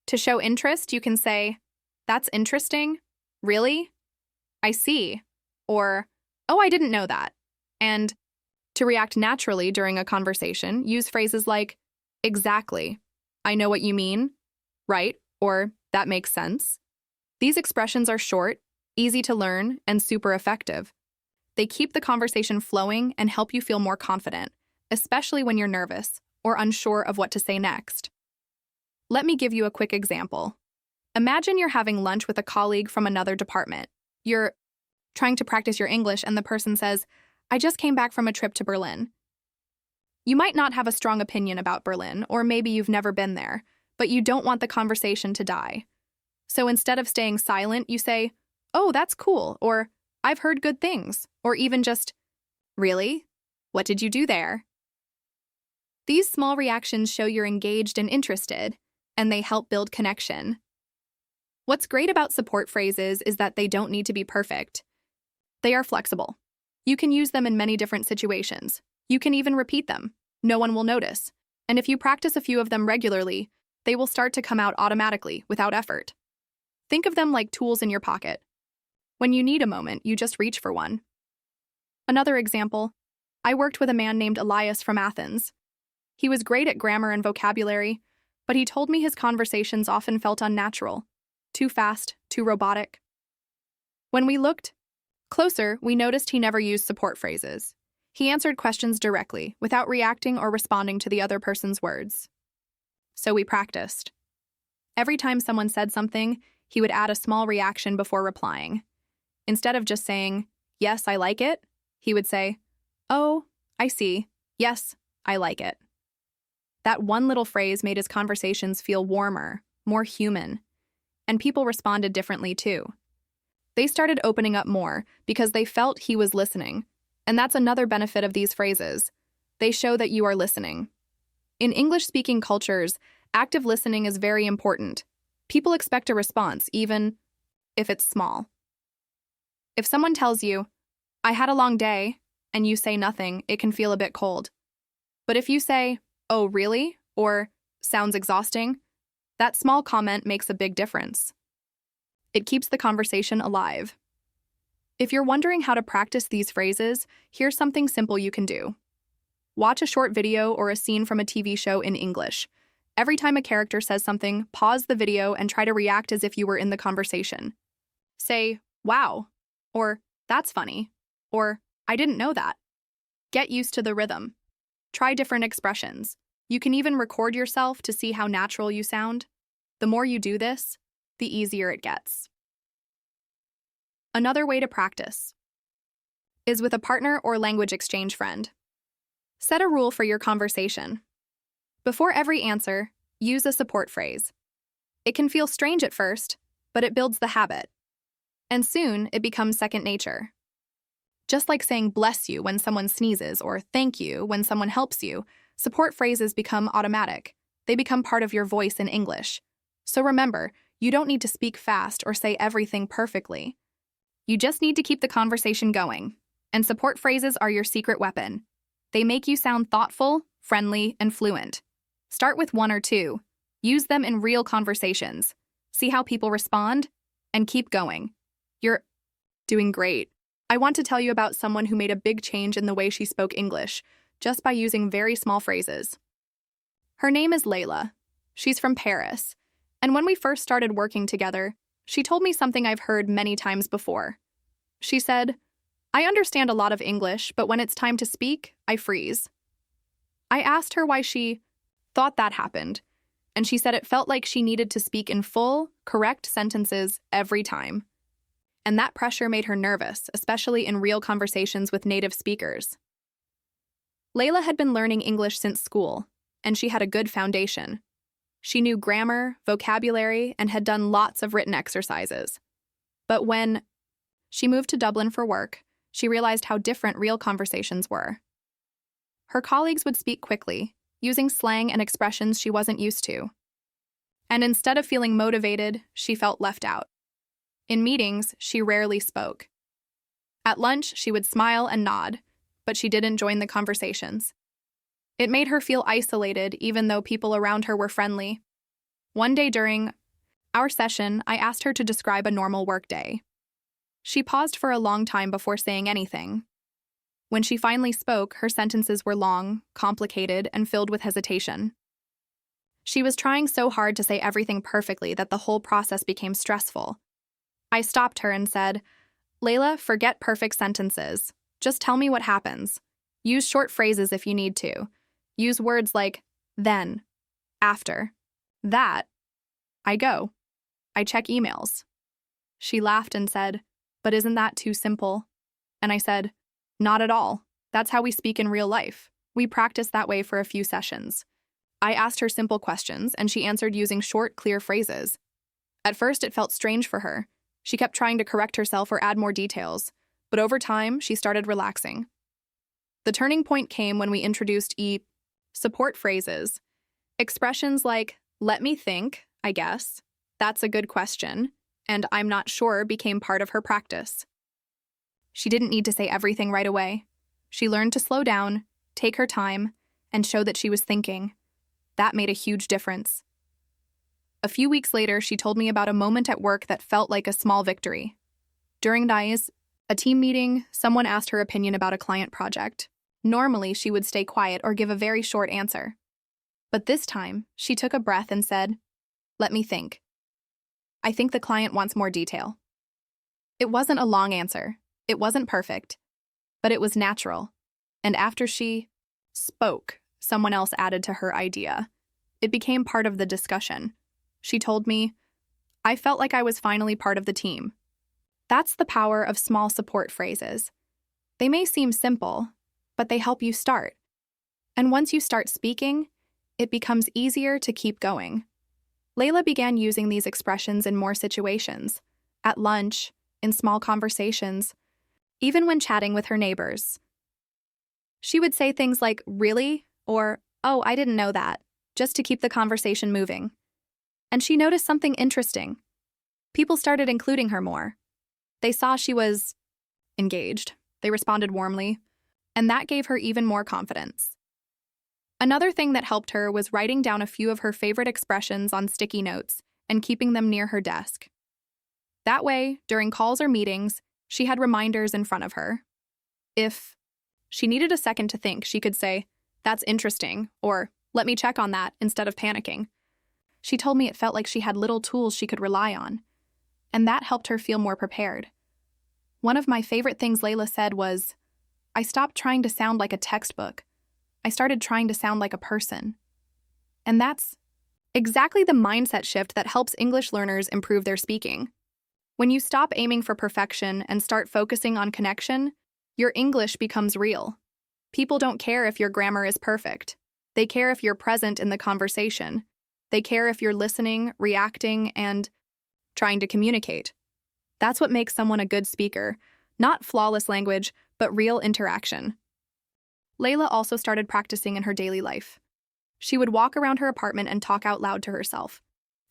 To show interest, you can say, "That's interesting," "Really?" "I see," or "Oh, I didn't know that." And to react naturally during a conversation, use phrases like, "Exactly," "I know what you mean," "Right," or "That makes sense." These expressions are short, easy to learn, and super effective. They keep the conversation flowing and help you feel more confident, especially when you're nervous or unsure of what to say next. Let me give you a quick example. Imagine you're having lunch with a colleague from another department. You're trying to practice your English and the person says, "I just came back from a trip to Berlin." You might not have a strong opinion about Berlin, or maybe you've never been there, but you don't want the conversation to die. So instead of staying silent, you say, "Oh, that's cool," or "I've heard good things," or even just, "Really? What did you do there?" These small reactions show you're engaged and interested, and they help build connection. What's great about support phrases is that they don't need to be perfect. They are flexible. You can use them in many different situations. You can even repeat them. No one will notice. And if you practice a few of them regularly, they will start to come out automatically, without effort. Think of them like tools in your pocket. When you need a moment, you just reach for one. Another example, I worked with a man named Eliza from Athens. He was great at grammar and vocabulary, but he told me his conversations often felt unnatural, too fast, too robotic. When we looked closer, we noticed he never used support phrases. He answered questions directly, without reacting or responding to the other person's words. So we practiced. Every time someone said something, he would add a small reaction before replying. Instead of just saying, "Yes, I like it," he would say, "Oh, I see. Yes, I like it." That one little phrase made his conversations feel warmer, more human, and people responded differently too. They started opening up more because they felt he was listening, and that's another benefit of these phrases. They show that you are listening. In English-speaking cultures, active listening is very important. People expect a response, even if it's small. If someone tells you, "I had a long day," and you say nothing, it can feel a bit cold. But if you say, "Oh, really?" or "sounds exhausting," that small comment makes a big difference. It keeps the conversation alive. If you're wondering how to practice these phrases, here's something simple you can do. Watch a short video or a scene from a TV show in English. Every time a character says something, pause the video and try to react as if you were in the conversation. Say, "Wow," or "That's funny," or "I didn't know that." Get used to the rhythm. Try different expressions. You can even record yourself to see how natural you sound. The more you do this, the easier it gets. Another way to practice is with a partner or language exchange friend. Set a rule for your conversation. Before every answer, use a support phrase. It can feel strange at first, but it builds the habit. And soon, it becomes second nature. Just like saying "bless you" when someone sneezes or "thank you" when someone helps you, support phrases become automatic. They become part of your voice in English. So remember, you don't need to speak fast or say everything perfectly. You just need to keep the conversation going. And support phrases are your secret weapon. They make you sound thoughtful, friendly, and fluent. Start with one or two. Use them in real conversations. See how people respond, and keep going. You're doing great. I want to tell you about someone who made a big change in the way she spoke English, just by using very small phrases. Her name is Lila. She's from Paris. And when we first started working together, she told me something I've heard many times before. She said, "I understand a lot of English, but when it's time to speak, I freeze." I asked her why she thought that happened, and she said it felt like she needed to speak in full, correct sentences every time. And that pressure made her nervous, especially in real conversations with native speakers. Layla had been learning English since school, and she had a good foundation. She knew grammar, vocabulary, and had done lots of written exercises. But when she moved to Dublin for work, she realized how different real conversations were. Her colleagues would speak quickly, using slang and expressions she wasn't used to. And instead of feeling motivated, she felt left out. In meetings, she rarely spoke. At lunch, she would smile and nod, but she didn't join the conversations. It made her feel isolated, even though people around her were friendly. One day during our session, I asked her to describe a normal workday. She paused for a long time before saying anything. When she finally spoke, her sentences were long, complicated, and filled with hesitation. She was trying so hard to say everything perfectly that the whole process became stressful. I stopped her and said, "Layla, forget perfect sentences. Just tell me what happens. Use short phrases if you need to. Use words like then, after, that. I go. I check emails." She laughed and said, "But isn't that too simple?" And I said, "Not at all. That's how we speak in real life. We practice that way for a few sessions." I asked her simple questions, and she answered using short, clear phrases. At first, it felt strange for her. She kept trying to correct herself or add more details, but over time, she started relaxing. The turning point came when we introduced support phrases. Expressions like, "Let me think, I guess," "That's a good question," and "I'm not sure" became part of her practice. She didn't need to say everything right away. She learned to slow down, take her time, and show that she was thinking. That made a huge difference. A few weeks later, she told me about a moment at work that felt like a small victory. During a team meeting, someone asked her opinion about a client project. Normally, she would stay quiet or give a very short answer. But this time, she took a breath and said, "Let me think. I think the client wants more detail." It wasn't a long answer. It wasn't perfect, but it was natural. And after she spoke, someone else added to her idea. It became part of the discussion. She told me, "I felt like I was finally part of the team." That's the power of small support phrases. They may seem simple, but they help you start. And once you start speaking, it becomes easier to keep going. Layla began using these expressions in more situations, at lunch, in small conversations, even when chatting with her neighbors. She would say things like, "Really?" or "Oh, I didn't know that," just to keep the conversation moving. And she noticed something interesting. People started including her more. They saw she was engaged. They responded warmly, and that gave her even more confidence. Another thing that helped her was writing down a few of her favorite expressions on sticky notes and keeping them near her desk. That way, during calls or meetings, she had reminders in front of her. If she needed a second to think, she could say, "That's interesting," or "Let me check on that," instead of panicking. She told me it felt like she had little tools she could rely on, and that helped her feel more prepared. One of my favorite things Lila said was, "I stopped trying to sound like a textbook. I started trying to sound like a person." And that's exactly the mindset shift that helps English learners improve their speaking. When you stop aiming for perfection and start focusing on connection, your English becomes real. People don't care if your grammar is perfect. They care if you're present in the conversation. They care if you're listening, reacting, and trying to communicate. That's what makes someone a good speaker, not flawless language, but real interaction. Layla also started practicing in her daily life. She would walk around her apartment and talk out loud to herself.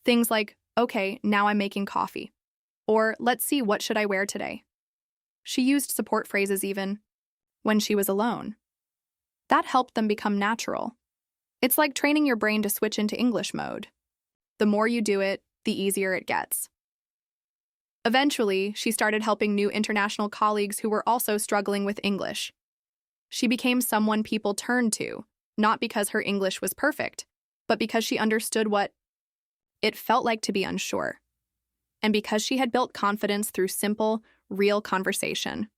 Things like, "Okay, now I'm making coffee." Or, "Let's see, what should I wear today?" She used support phrases even when she was alone. That helped them become natural. It's like training your brain to switch into English mode. The more you do it, the easier it gets. Eventually, she started helping new international colleagues who were also struggling with English. She became someone people turned to, not because her English was perfect, but because she understood what it felt like to be unsure, and because she had built confidence through simple, real conversation.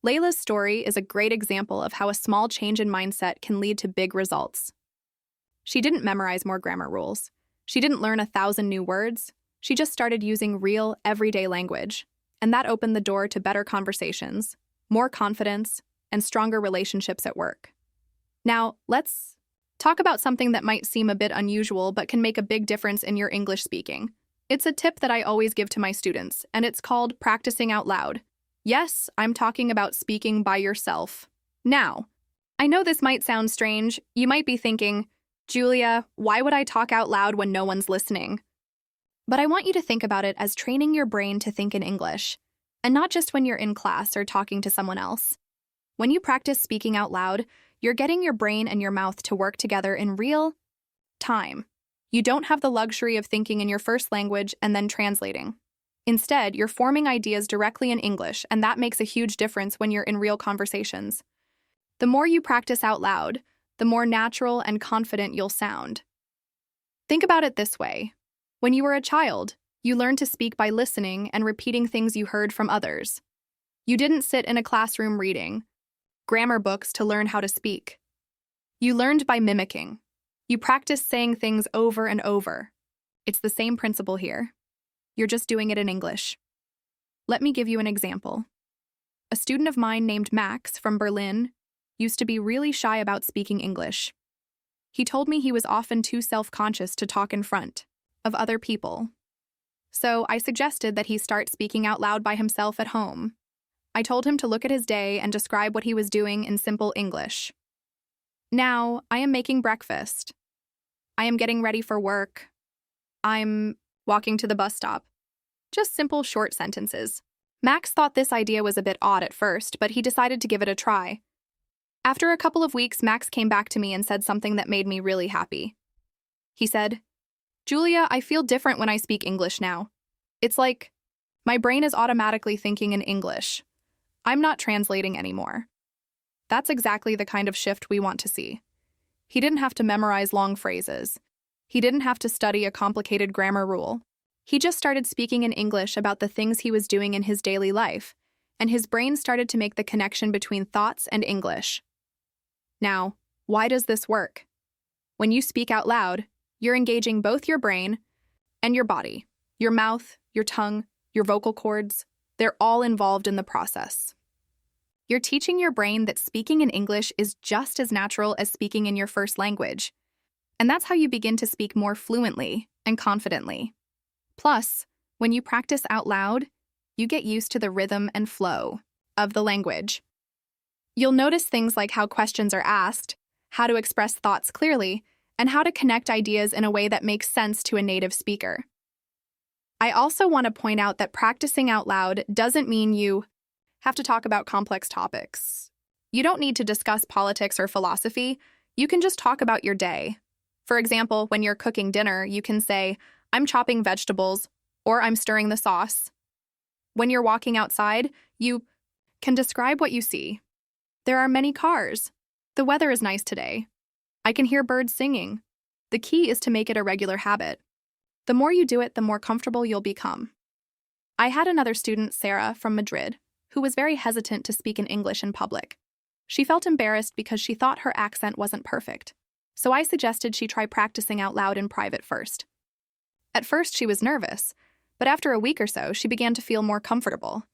Layla's story is a great example of how a small change in mindset can lead to big results. She didn't memorize more grammar rules. She didn't learn 1,000 new words. She just started using real, everyday language, and that opened the door to better conversations, more confidence, and stronger relationships at work. Now, let's talk about something that might seem a bit unusual but can make a big difference in your English speaking. It's a tip that I always give to my students, and it's called practicing out loud. Yes, I'm talking about speaking by yourself. Now, I know this might sound strange. You might be thinking, "Julia, why would I talk out loud when no one's listening?" But I want you to think about it as training your brain to think in English, and not just when you're in class or talking to someone else. When you practice speaking out loud, you're getting your brain and your mouth to work together in real time. You don't have the luxury of thinking in your first language and then translating. Instead, you're forming ideas directly in English, and that makes a huge difference when you're in real conversations. The more you practice out loud, the more natural and confident you'll sound. Think about it this way. When you were a child, you learned to speak by listening and repeating things you heard from others. You didn't sit in a classroom reading grammar books to learn how to speak. You learned by mimicking. You practiced saying things over and over. It's the same principle here. You're just doing it in English. Let me give you an example. A student of mine named Max from Berlin used to be really shy about speaking English. He told me he was often too self-conscious to talk in front of other people. So I suggested that he start speaking out loud by himself at home. I told him to look at his day and describe what he was doing in simple English. "Now, I am making breakfast. I am getting ready for work. I'm walking to the bus stop." Just simple, short sentences. Max thought this idea was a bit odd at first, but he decided to give it a try. After a couple of weeks, Max came back to me and said something that made me really happy. He said, "Julia, I feel different when I speak English now. It's like my brain is automatically thinking in English. I'm not translating anymore." That's exactly the kind of shift we want to see. He didn't have to memorize long phrases. He didn't have to study a complicated grammar rule. He just started speaking in English about the things he was doing in his daily life, and his brain started to make the connection between thoughts and English. Now, why does this work? When you speak out loud, you're engaging both your brain and your body. Your mouth, your tongue, your vocal cords, they're all involved in the process. You're teaching your brain that speaking in English is just as natural as speaking in your first language. And that's how you begin to speak more fluently and confidently. Plus, when you practice out loud, you get used to the rhythm and flow of the language. You'll notice things like how questions are asked, how to express thoughts clearly, and how to connect ideas in a way that makes sense to a native speaker. I also want to point out that practicing out loud doesn't mean you have to talk about complex topics. You don't need to discuss politics or philosophy. You can just talk about your day. For example, when you're cooking dinner, you can say, I'm chopping vegetables, or I'm stirring the sauce. When you're walking outside, you can describe what you see. There are many cars. The weather is nice today. I can hear birds singing. The key is to make it a regular habit. The more you do it, the more comfortable you'll become. I had another student, Sarah, from Madrid, who was very hesitant to speak in English in public. She felt embarrassed because she thought her accent wasn't perfect. So I suggested she try practicing out loud in private first. At first, she was nervous, but after a week or so, she began to feel more comfortable.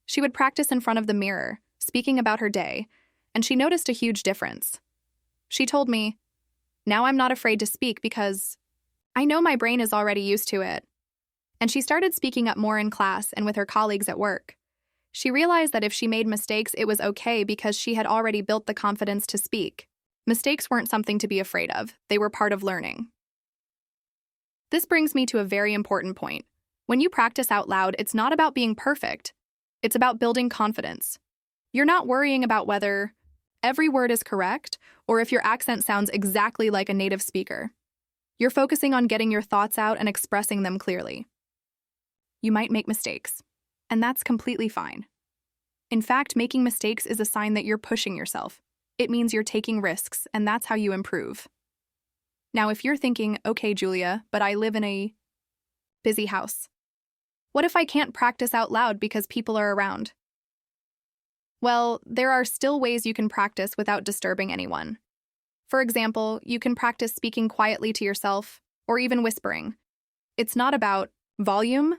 She would practice in front of the mirror, speaking about her day, and she noticed a huge difference. She told me, now I'm not afraid to speak because I know my brain is already used to it. And she started speaking up more in class and with her colleagues at work. She realized that if she made mistakes, it was okay because she had already built the confidence to speak. Mistakes weren't something to be afraid of. They were part of learning. This brings me to a very important point. When you practice out loud, it's not about being perfect. It's about building confidence. You're not worrying about whether every word is correct or if your accent sounds exactly like a native speaker. You're focusing on getting your thoughts out and expressing them clearly. You might make mistakes, and that's completely fine. In fact, making mistakes is a sign that you're pushing yourself. It means you're taking risks, and that's how you improve. Now, if you're thinking, okay, Julia, but I live in a busy house. What if I can't practice out loud because people are around? Well, there are still ways you can practice without disturbing anyone. For example, you can practice speaking quietly to yourself, or even whispering. It's not about volume.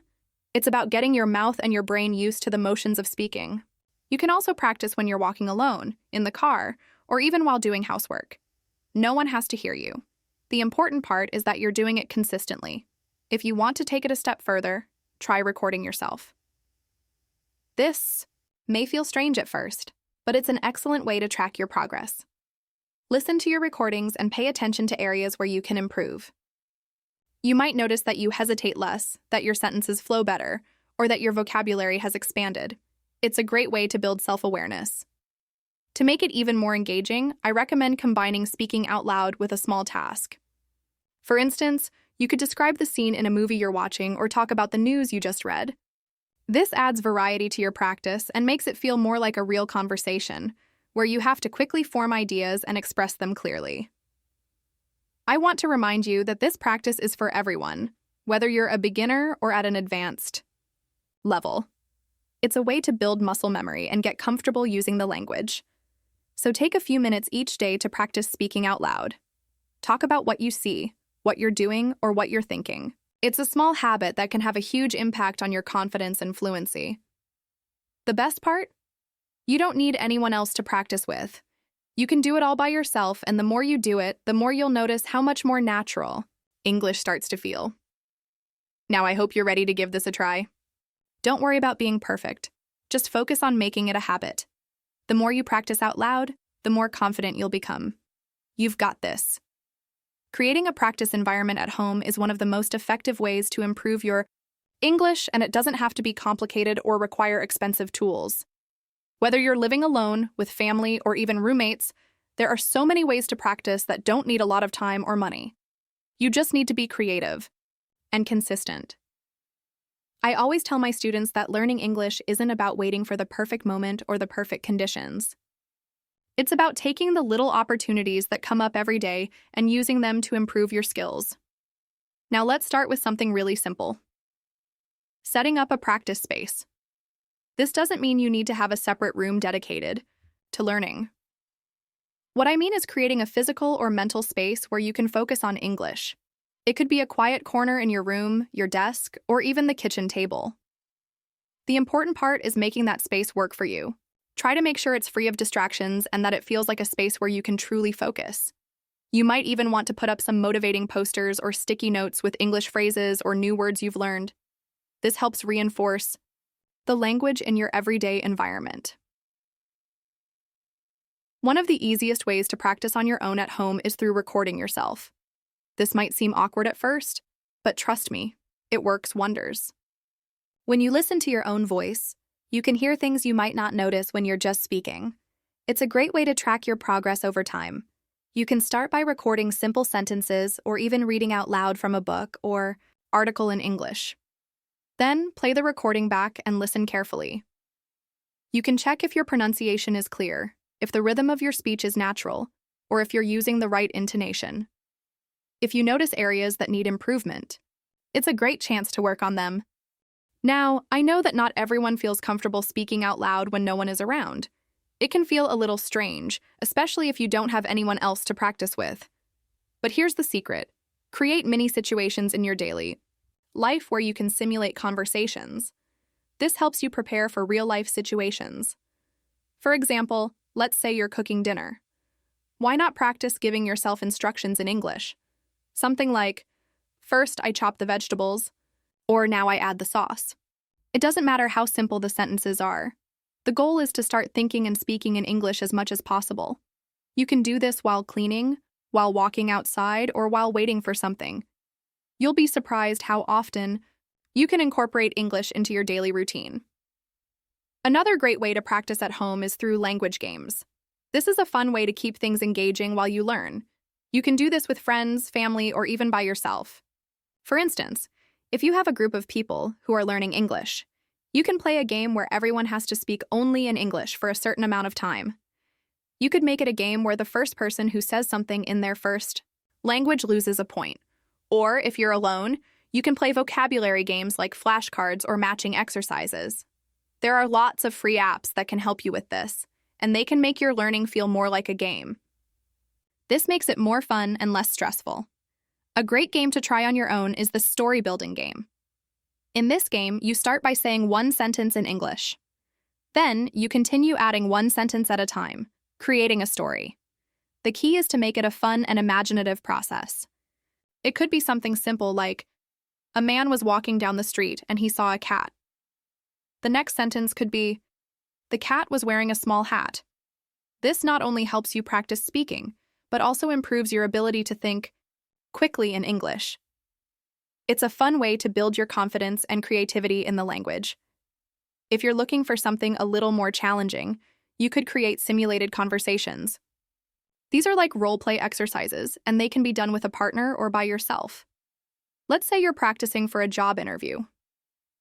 It's about getting your mouth and your brain used to the motions of speaking. You can also practice when you're walking alone, in the car, or even while doing housework. No one has to hear you. The important part is that you're doing it consistently. If you want to take it a step further, try recording yourself. This may feel strange at first, but it's an excellent way to track your progress. Listen to your recordings and pay attention to areas where you can improve. You might notice that you hesitate less, that your sentences flow better, or that your vocabulary has expanded. It's a great way to build self-awareness. To make it even more engaging, I recommend combining speaking out loud with a small task. For instance, you could describe the scene in a movie you're watching or talk about the news you just read. This adds variety to your practice and makes it feel more like a real conversation, where you have to quickly form ideas and express them clearly. I want to remind you that this practice is for everyone, whether you're a beginner or at an advanced level. It's a way to build muscle memory and get comfortable using the language. So take a few minutes each day to practice speaking out loud. Talk about what you see, what you're doing, or what you're thinking. It's a small habit that can have a huge impact on your confidence and fluency. The best part? You don't need anyone else to practice with. You can do it all by yourself, and the more you do it, the more you'll notice how much more natural English starts to feel. Now I hope you're ready to give this a try. Don't worry about being perfect. Just focus on making it a habit. The more you practice out loud, the more confident you'll become. You've got this. Creating a practice environment at home is one of the most effective ways to improve your English, and it doesn't have to be complicated or require expensive tools. Whether you're living alone, with family, or even roommates, there are so many ways to practice that don't need a lot of time or money. You just need to be creative and consistent. I always tell my students that learning English isn't about waiting for the perfect moment or the perfect conditions. It's about taking the little opportunities that come up every day and using them to improve your skills. Now let's start with something really simple. Setting up a practice space. This doesn't mean you need to have a separate room dedicated to learning. What I mean is creating a physical or mental space where you can focus on English. It could be a quiet corner in your room, your desk, or even the kitchen table. The important part is making that space work for you. Try to make sure it's free of distractions and that it feels like a space where you can truly focus. You might even want to put up some motivating posters or sticky notes with English phrases or new words you've learned. This helps reinforce the language in your everyday environment. One of the easiest ways to practice on your own at home is through recording yourself. This might seem awkward at first, but trust me, it works wonders. When you listen to your own voice, you can hear things you might not notice when you're just speaking. It's a great way to track your progress over time. You can start by recording simple sentences or even reading out loud from a book or article in English. Then, play the recording back and listen carefully. You can check if your pronunciation is clear, if the rhythm of your speech is natural, or if you're using the right intonation. If you notice areas that need improvement, it's a great chance to work on them. Now, I know that not everyone feels comfortable speaking out loud when no one is around. It can feel a little strange, especially if you don't have anyone else to practice with. But here's the secret. Create mini situations in your daily life where you can simulate conversations. This helps you prepare for real-life situations. For example, let's say you're cooking dinner. Why not practice giving yourself instructions in English? Something like, "First, I chop the vegetables," or "Now I add the sauce." It doesn't matter how simple the sentences are. The goal is to start thinking and speaking in English as much as possible. You can do this while cleaning, while walking outside, or while waiting for something. You'll be surprised how often you can incorporate English into your daily routine. Another great way to practice at home is through language games. This is a fun way to keep things engaging while you learn. You can do this with friends, family, or even by yourself. For instance, if you have a group of people who are learning English, you can play a game where everyone has to speak only in English for a certain amount of time. You could make it a game where the first person who says something in their first language loses a point. Or, if you're alone, you can play vocabulary games like flashcards or matching exercises. There are lots of free apps that can help you with this, and they can make your learning feel more like a game. This makes it more fun and less stressful. A great game to try on your own is the story building game. In this game, you start by saying one sentence in English. Then, you continue adding one sentence at a time, creating a story. The key is to make it a fun and imaginative process. It could be something simple like, "A man was walking down the street and he saw a cat." The next sentence could be, "The cat was wearing a small hat." This not only helps you practice speaking, but also improves your ability to think quickly in English. It's a fun way to build your confidence and creativity in the language. If you're looking for something a little more challenging, you could create simulated conversations. These are like role-play exercises, and they can be done with a partner or by yourself. Let's say you're practicing for a job interview.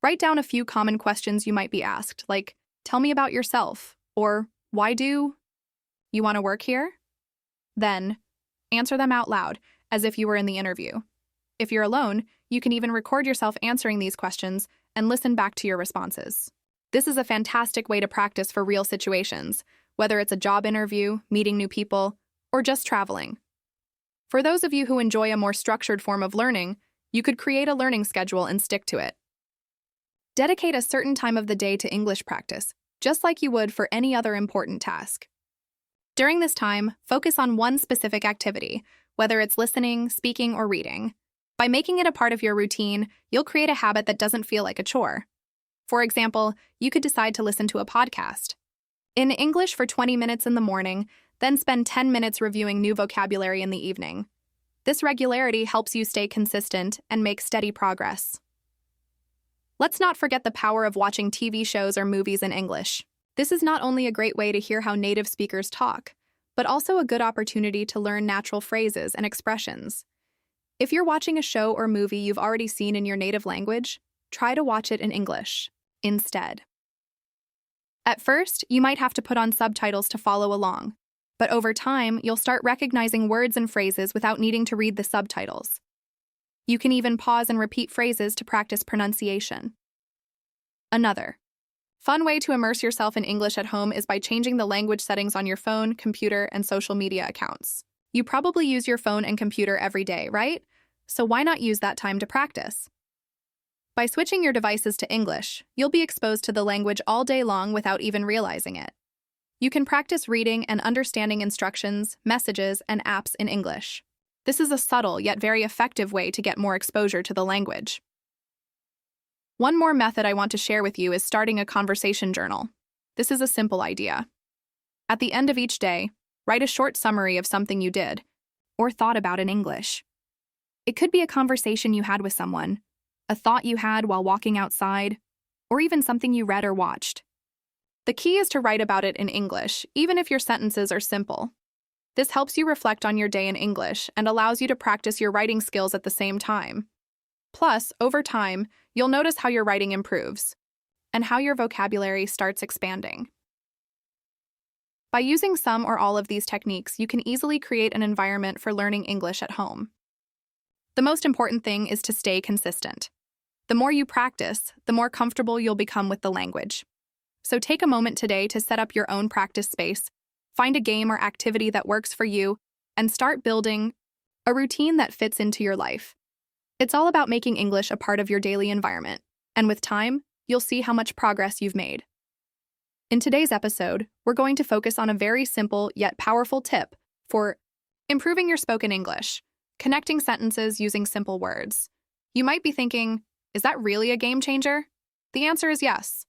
Write down a few common questions you might be asked, like, "Tell me about yourself," or "Why do you want to work here?" Then, answer them out loud, as if you were in the interview. If you're alone, you can even record yourself answering these questions and listen back to your responses. This is a fantastic way to practice for real situations, whether it's a job interview, meeting new people, or just traveling. For those of you who enjoy a more structured form of learning, you could create a learning schedule and stick to it. Dedicate a certain time of the day to English practice, just like you would for any other important task. During this time, focus on one specific activity, whether it's listening, speaking, or reading. By making it a part of your routine, you'll create a habit that doesn't feel like a chore. For example, you could decide to listen to a podcast in English for 20 minutes in the morning, then spend 10 minutes reviewing new vocabulary in the evening. This regularity helps you stay consistent and make steady progress. Let's not forget the power of watching TV shows or movies in English. This is not only a great way to hear how native speakers talk, but also a good opportunity to learn natural phrases and expressions. If you're watching a show or movie you've already seen in your native language, try to watch it in English instead. At first, you might have to put on subtitles to follow along, but over time, you'll start recognizing words and phrases without needing to read the subtitles. You can even pause and repeat phrases to practice pronunciation. Another fun way to immerse yourself in English at home is by changing the language settings on your phone, computer, and social media accounts. You probably use your phone and computer every day, right? So why not use that time to practice? By switching your devices to English, you'll be exposed to the language all day long without even realizing it. You can practice reading and understanding instructions, messages, and apps in English. This is a subtle yet very effective way to get more exposure to the language. One more method I want to share with you is starting a conversation journal. This is a simple idea. At the end of each day, write a short summary of something you did or thought about in English. It could be a conversation you had with someone, a thought you had while walking outside, or even something you read or watched. The key is to write about it in English, even if your sentences are simple. This helps you reflect on your day in English and allows you to practice your writing skills at the same time. Plus, over time, you'll notice how your writing improves and how your vocabulary starts expanding. By using some or all of these techniques, you can easily create an environment for learning English at home. The most important thing is to stay consistent. The more you practice, the more comfortable you'll become with the language. So take a moment today to set up your own practice space, find a game or activity that works for you, and start building a routine that fits into your life. It's all about making English a part of your daily environment, and with time, you'll see how much progress you've made. In today's episode, we're going to focus on a very simple yet powerful tip for improving your spoken English, connecting sentences using simple words. You might be thinking, is that really a game changer? The answer is yes.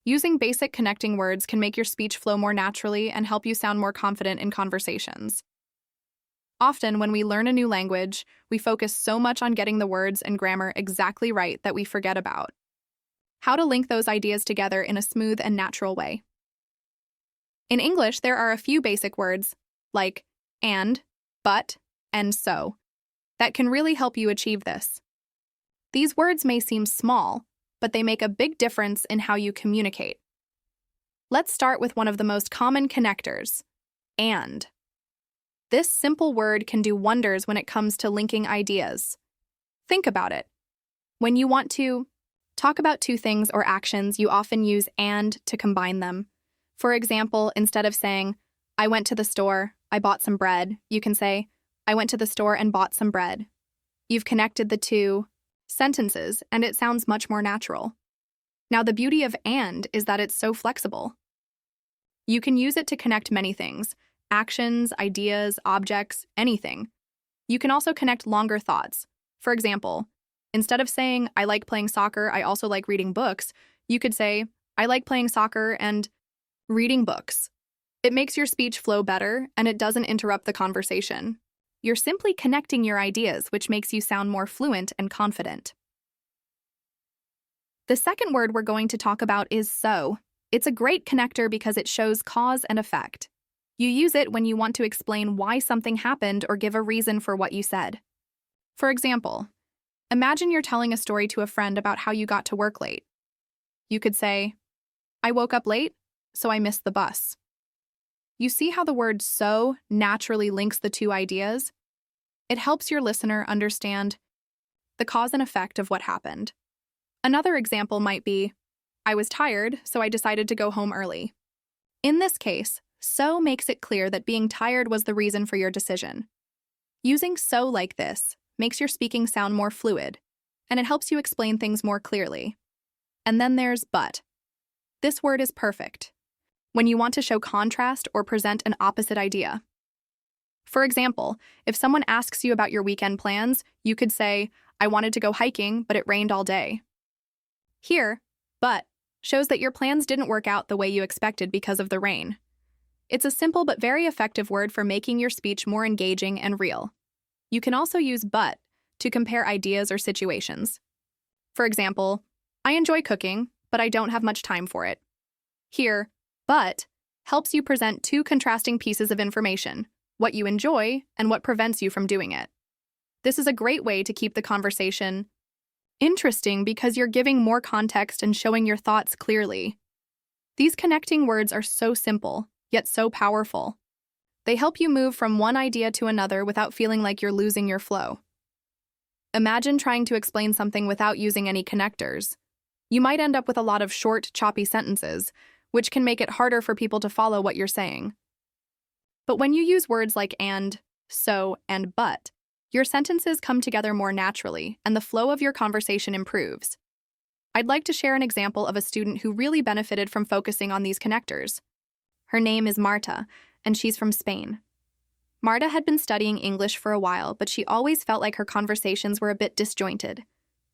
Using basic connecting words can make your speech flow more naturally and help you sound more confident in conversations. Often, when we learn a new language, we focus so much on getting the words and grammar exactly right that we forget about how to link those ideas together in a smooth and natural way. In English, there are a few basic words, like and, but, and so, that can really help you achieve this. These words may seem small, but they make a big difference in how you communicate. Let's start with one of the most common connectors, and. This simple word can do wonders when it comes to linking ideas. Think about it. When you want to talk about two things or actions, you often use and to combine them. For example, instead of saying, I went to the store, I bought some bread, you can say, I went to the store and bought some bread. You've connected the two sentences, and it sounds much more natural. Now, the beauty of and is that it's so flexible. You can use it to connect many things, actions, ideas, objects, anything. You can also connect longer thoughts. For example, instead of saying, I like playing soccer, I also like reading books, you could say, I like playing soccer and reading books. It makes your speech flow better, and it doesn't interrupt the conversation. You're simply connecting your ideas, which makes you sound more fluent and confident. The second word we're going to talk about is so. It's a great connector because it shows cause and effect. You use it when you want to explain why something happened or give a reason for what you said. For example, imagine you're telling a story to a friend about how you got to work late. You could say, I woke up late, so I missed the bus. You see how the word so naturally links the two ideas? It helps your listener understand the cause and effect of what happened. Another example might be, I was tired, so I decided to go home early. In this case, so makes it clear that being tired was the reason for your decision. Using so like this makes your speaking sound more fluid, and it helps you explain things more clearly. And then there's but. This word is perfect when you want to show contrast or present an opposite idea. For example, if someone asks you about your weekend plans, you could say, I wanted to go hiking, but it rained all day. Here, but shows that your plans didn't work out the way you expected because of the rain. It's a simple but very effective word for making your speech more engaging and real. You can also use but to compare ideas or situations. For example, I enjoy cooking, but I don't have much time for it. Here, but helps you present two contrasting pieces of information, what you enjoy and what prevents you from doing it. This is a great way to keep the conversation interesting because you're giving more context and showing your thoughts clearly. These connecting words are so simple, yet so powerful. They help you move from one idea to another without feeling like you're losing your flow. Imagine trying to explain something without using any connectors. You might end up with a lot of short, choppy sentences, which can make it harder for people to follow what you're saying. But when you use words like and, so, and but, your sentences come together more naturally, and the flow of your conversation improves. I'd like to share an example of a student who really benefited from focusing on these connectors. Her name is Marta, and she's from Spain. Marta had been studying English for a while, but she always felt like her conversations were a bit disjointed.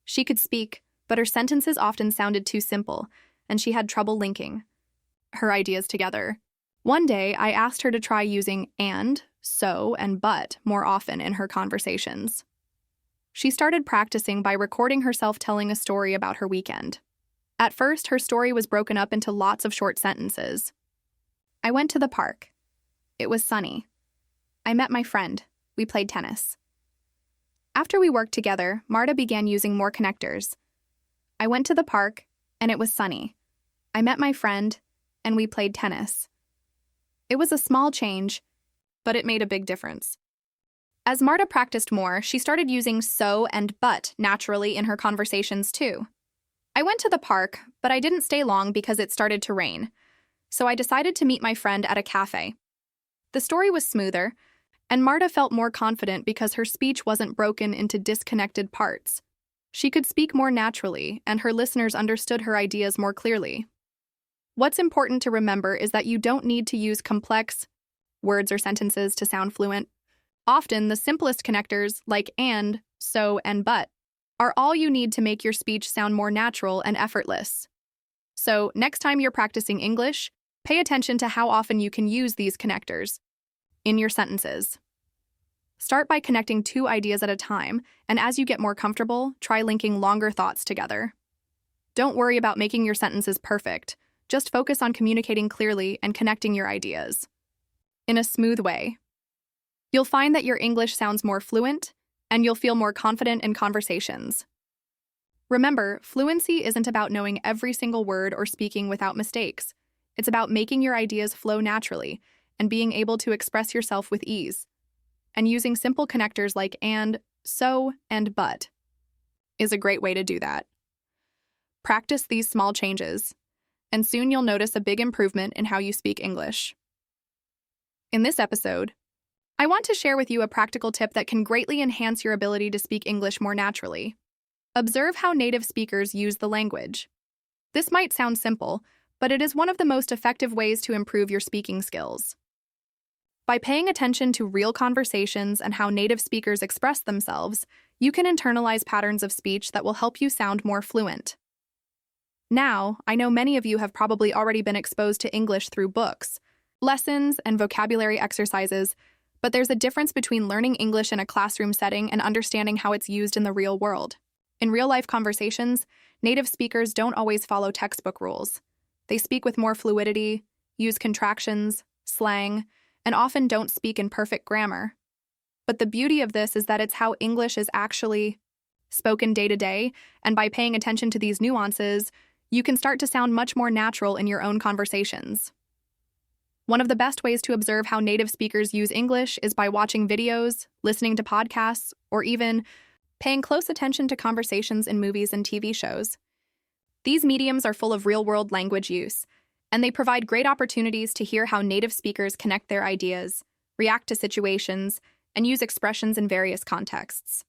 She could speak, but her sentences often sounded too simple, and she had trouble linking her ideas together. One day, I asked her to try using and, so, and but more often in her conversations. She started practicing by recording herself telling a story about her weekend. At first, her story was broken up into lots of short sentences. I went to the park. It was sunny. I met my friend. We played tennis. After we worked together, Marta began using more connectors. I went to the park, and it was sunny. I met my friend, and we played tennis. It was a small change, but it made a big difference. As Marta practiced more, she started using so and but naturally in her conversations too. I went to the park, but I didn't stay long because it started to rain. So I decided to meet my friend at a cafe. The story was smoother, and Marta felt more confident because her speech wasn't broken into disconnected parts. She could speak more naturally, and her listeners understood her ideas more clearly. What's important to remember is that you don't need to use complex words or sentences to sound fluent. Often, the simplest connectors, like and, so, and but, are all you need to make your speech sound more natural and effortless. So, next time you're practicing English, pay attention to how often you can use these connectors in your sentences. Start by connecting two ideas at a time, and as you get more comfortable, try linking longer thoughts together. Don't worry about making your sentences perfect. Just focus on communicating clearly and connecting your ideas in a smooth way. You'll find that your English sounds more fluent, and you'll feel more confident in conversations. Remember, fluency isn't about knowing every single word or speaking without mistakes. It's about making your ideas flow naturally and being able to express yourself with ease. And using simple connectors like and, so, and but is a great way to do that. Practice these small changes, and soon you'll notice a big improvement in how you speak English. In this episode, I want to share with you a practical tip that can greatly enhance your ability to speak English more naturally. Observe how native speakers use the language. This might sound simple, but it is one of the most effective ways to improve your speaking skills. By paying attention to real conversations and how native speakers express themselves, you can internalize patterns of speech that will help you sound more fluent. Now, I know many of you have probably already been exposed to English through books, lessons, and vocabulary exercises, but there's a difference between learning English in a classroom setting and understanding how it's used in the real world. In real-life conversations, native speakers don't always follow textbook rules. They speak with more fluidity, use contractions, slang, and often don't speak in perfect grammar. But the beauty of this is that it's how English is actually spoken day to day, and by paying attention to these nuances, you can start to sound much more natural in your own conversations. One of the best ways to observe how native speakers use English is by watching videos, listening to podcasts, or even paying close attention to conversations in movies and TV shows. These mediums are full of real-world language use, and they provide great opportunities to hear how native speakers connect their ideas, react to situations, and use expressions in various contexts.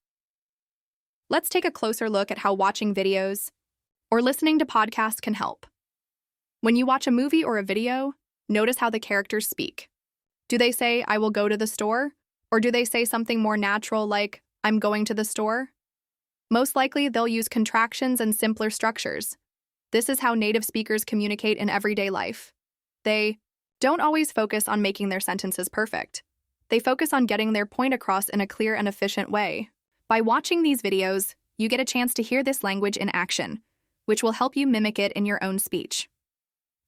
Let's take a closer look at how watching videos or listening to podcasts can help. When you watch a movie or a video, notice how the characters speak. Do they say, "I will go to the store"? Or do they say something more natural like, "I'm going to the store"? Most likely, they'll use contractions and simpler structures. This is how native speakers communicate in everyday life. They don't always focus on making their sentences perfect. They focus on getting their point across in a clear and efficient way. By watching these videos, you get a chance to hear this language in action, which will help you mimic it in your own speech.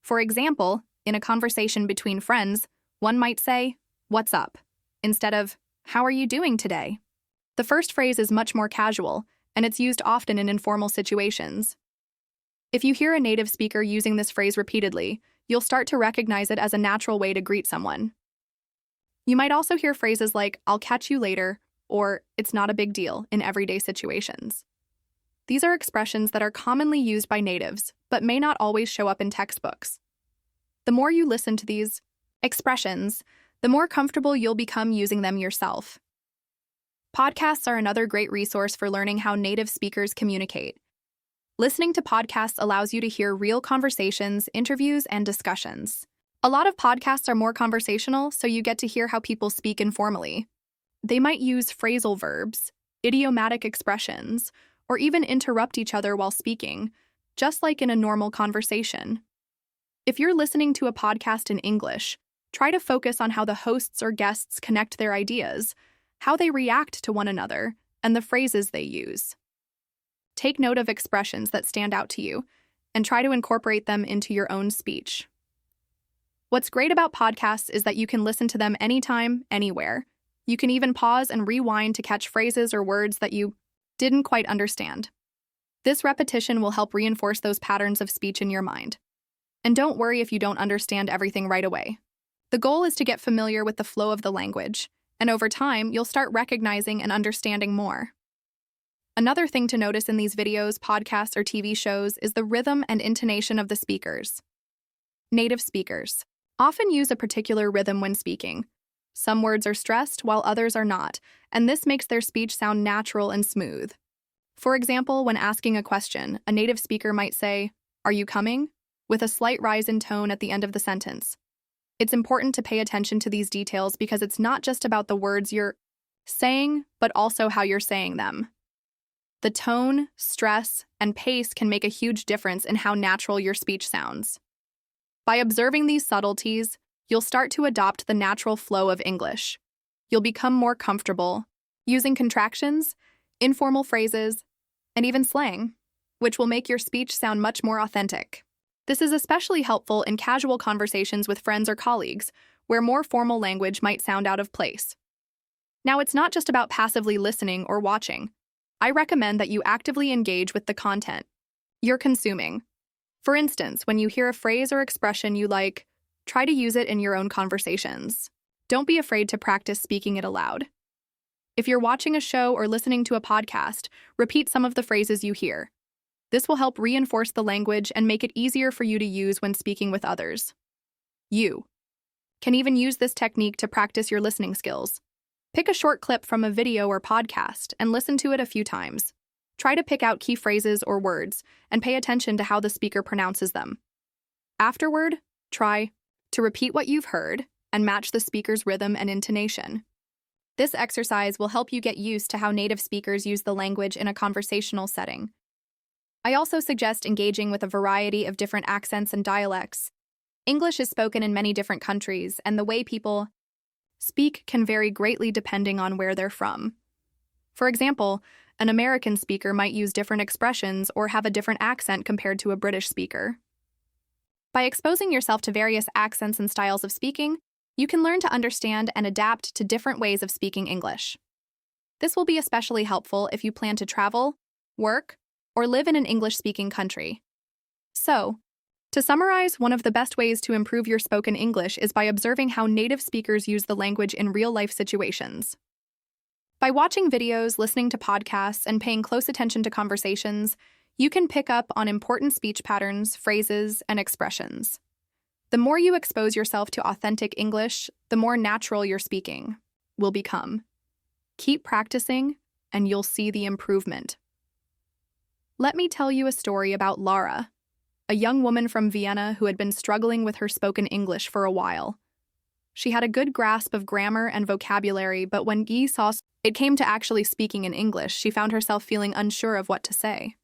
For example, in a conversation between friends, one might say, "What's up?" instead of, "How are you doing today?" The first phrase is much more casual, and it's used often in informal situations. If you hear a native speaker using this phrase repeatedly, you'll start to recognize it as a natural way to greet someone. You might also hear phrases like, "I'll catch you later," or "It's not a big deal" in everyday situations. These are expressions that are commonly used by natives, but may not always show up in textbooks. The more you listen to these expressions, the more comfortable you'll become using them yourself. Podcasts are another great resource for learning how native speakers communicate. Listening to podcasts allows you to hear real conversations, interviews, and discussions. A lot of podcasts are more conversational, so you get to hear how people speak informally. They might use phrasal verbs, idiomatic expressions, or even interrupt each other while speaking, just like in a normal conversation. If you're listening to a podcast in English, try to focus on how the hosts or guests connect their ideas, how they react to one another, and the phrases they use. Take note of expressions that stand out to you, and try to incorporate them into your own speech. What's great about podcasts is that you can listen to them anytime, anywhere, You can even pause and rewind to catch phrases or words that you didn't quite understand. This repetition will help reinforce those patterns of speech in your mind. And don't worry if you don't understand everything right away. The goal is to get familiar with the flow of the language, and over time, you'll start recognizing and understanding more. Another thing to notice in these videos, podcasts, or TV shows is the rhythm and intonation of the speakers. Native speakers often use a particular rhythm when speaking. Some words are stressed while others are not, and this makes their speech sound natural and smooth. For example, when asking a question, a native speaker might say, "Are you coming?" with a slight rise in tone at the end of the sentence. It's important to pay attention to these details because it's not just about the words you're saying, but also how you're saying them. The tone, stress, and pace can make a huge difference in how natural your speech sounds. By observing these subtleties, you'll start to adopt the natural flow of English. You'll become more comfortable using contractions, informal phrases, and even slang, which will make your speech sound much more authentic. This is especially helpful in casual conversations with friends or colleagues, where more formal language might sound out of place. Now, it's not just about passively listening or watching. I recommend that you actively engage with the content you're consuming. For instance, when you hear a phrase or expression you like, try to use it in your own conversations. Don't be afraid to practice speaking it aloud. If you're watching a show or listening to a podcast, repeat some of the phrases you hear. This will help reinforce the language and make it easier for you to use when speaking with others. You can even use this technique to practice your listening skills. Pick a short clip from a video or podcast and listen to it a few times. Try to pick out key phrases or words and pay attention to how the speaker pronounces them. Afterward, try to repeat what you've heard and match the speaker's rhythm and intonation. This exercise will help you get used to how native speakers use the language in a conversational setting. I also suggest engaging with a variety of different accents and dialects. English is spoken in many different countries, and the way people speak can vary greatly depending on where they're from. For example, an American speaker might use different expressions or have a different accent compared to a British speaker. By exposing yourself to various accents and styles of speaking, you can learn to understand and adapt to different ways of speaking English. This will be especially helpful if you plan to travel, work, or live in an English-speaking country. So, to summarize, one of the best ways to improve your spoken English is by observing how native speakers use the language in real-life situations. By watching videos, listening to podcasts, and paying close attention to conversations, you can pick up on important speech patterns, phrases, and expressions. The more you expose yourself to authentic English, the more natural your speaking will become. Keep practicing, and you'll see the improvement. Let me tell you a story about Lara, a young woman from Vienna who had been struggling with her spoken English for a while. She had a good grasp of grammar and vocabulary, but when it came to actually speaking in English, she found herself feeling unsure of what to say.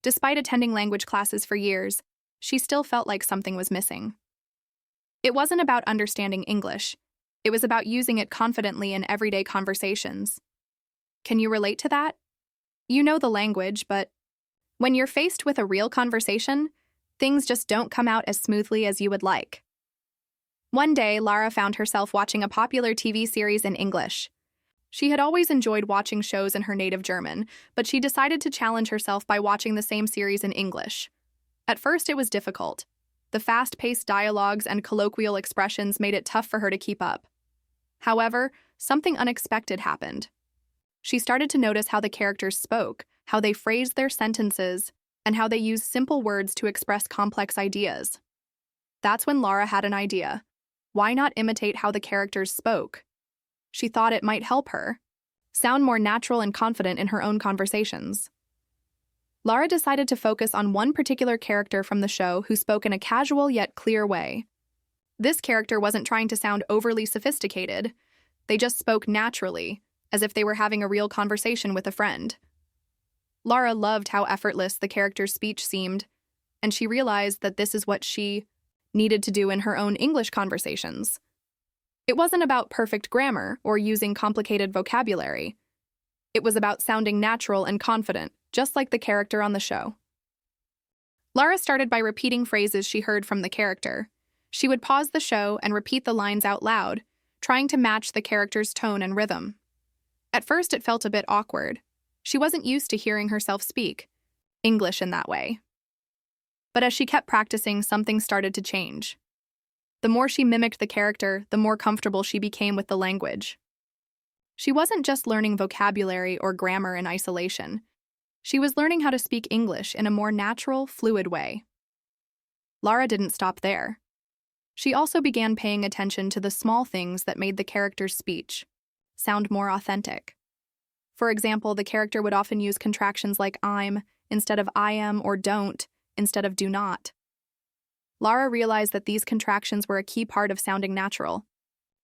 Despite attending language classes for years, she still felt like something was missing. It wasn't about understanding English. It was about using it confidently in everyday conversations. Can you relate to that? You know the language, but when you're faced with a real conversation, things just don't come out as smoothly as you would like. One day, Lara found herself watching a popular TV series in English. She had always enjoyed watching shows in her native German, but she decided to challenge herself by watching the same series in English. At first, it was difficult. The fast-paced dialogues and colloquial expressions made it tough for her to keep up. However, something unexpected happened. She started to notice how the characters spoke, how they phrased their sentences, and how they used simple words to express complex ideas. That's when Lara had an idea. Why not imitate how the characters spoke? She thought it might help her sound more natural and confident in her own conversations. Lara decided to focus on one particular character from the show who spoke in a casual yet clear way. This character wasn't trying to sound overly sophisticated. They just spoke naturally, as if they were having a real conversation with a friend. Lara loved how effortless the character's speech seemed, and she realized that this is what she needed to do in her own English conversations. It wasn't about perfect grammar or using complicated vocabulary. It was about sounding natural and confident, just like the character on the show. Lara started by repeating phrases she heard from the character. She would pause the show and repeat the lines out loud, trying to match the character's tone and rhythm. At first, it felt a bit awkward. She wasn't used to hearing herself speak English in that way. But as she kept practicing, something started to change. The more she mimicked the character, the more comfortable she became with the language. She wasn't just learning vocabulary or grammar in isolation. She was learning how to speak English in a more natural, fluid way. Lara didn't stop there. She also began paying attention to the small things that made the character's speech sound more authentic. For example, the character would often use contractions like I'm instead of I am or don't instead of do not. Lara realized that these contractions were a key part of sounding natural.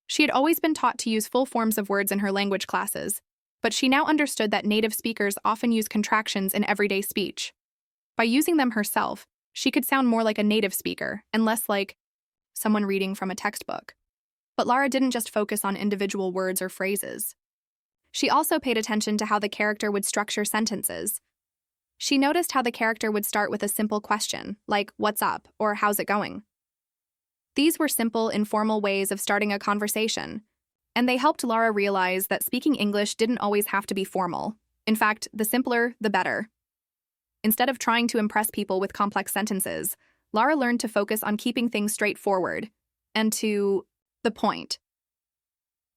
She had always been taught to use full forms of words in her language classes, but she now understood that native speakers often use contractions in everyday speech. By using them herself, she could sound more like a native speaker and less like someone reading from a textbook. But Lara didn't just focus on individual words or phrases. She also paid attention to how the character would structure sentences. She noticed how the character would start with a simple question, like, "What's up?" or "How's it going?" These were simple, informal ways of starting a conversation, and they helped Lara realize that speaking English didn't always have to be formal. In fact, the simpler, the better. Instead of trying to impress people with complex sentences, Lara learned to focus on keeping things straightforward and to the point.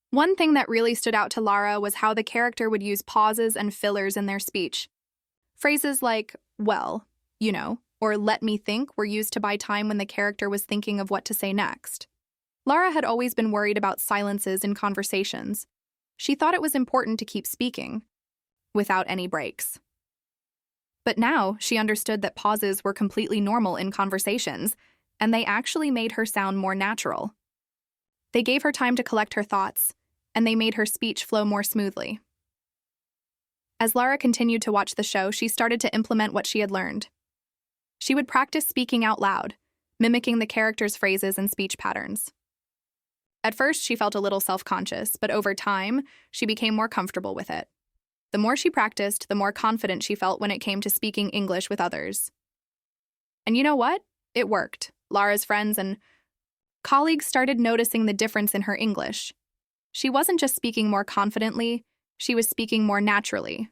One thing that really stood out to Lara was how the character would use pauses and fillers in their speech. Phrases like, "well, you know," or "let me think" were used to buy time when the character was thinking of what to say next. Lara had always been worried about silences in conversations. She thought it was important to keep speaking, without any breaks. But now she understood that pauses were completely normal in conversations, and they actually made her sound more natural. They gave her time to collect her thoughts, and they made her speech flow more smoothly. As Lara continued to watch the show, she started to implement what she had learned. She would practice speaking out loud, mimicking the character's phrases and speech patterns. At first, she felt a little self-conscious, but over time, she became more comfortable with it. The more she practiced, the more confident she felt when it came to speaking English with others. And you know what? It worked. Lara's friends and colleagues started noticing the difference in her English. She wasn't just speaking more confidently, she was speaking more naturally.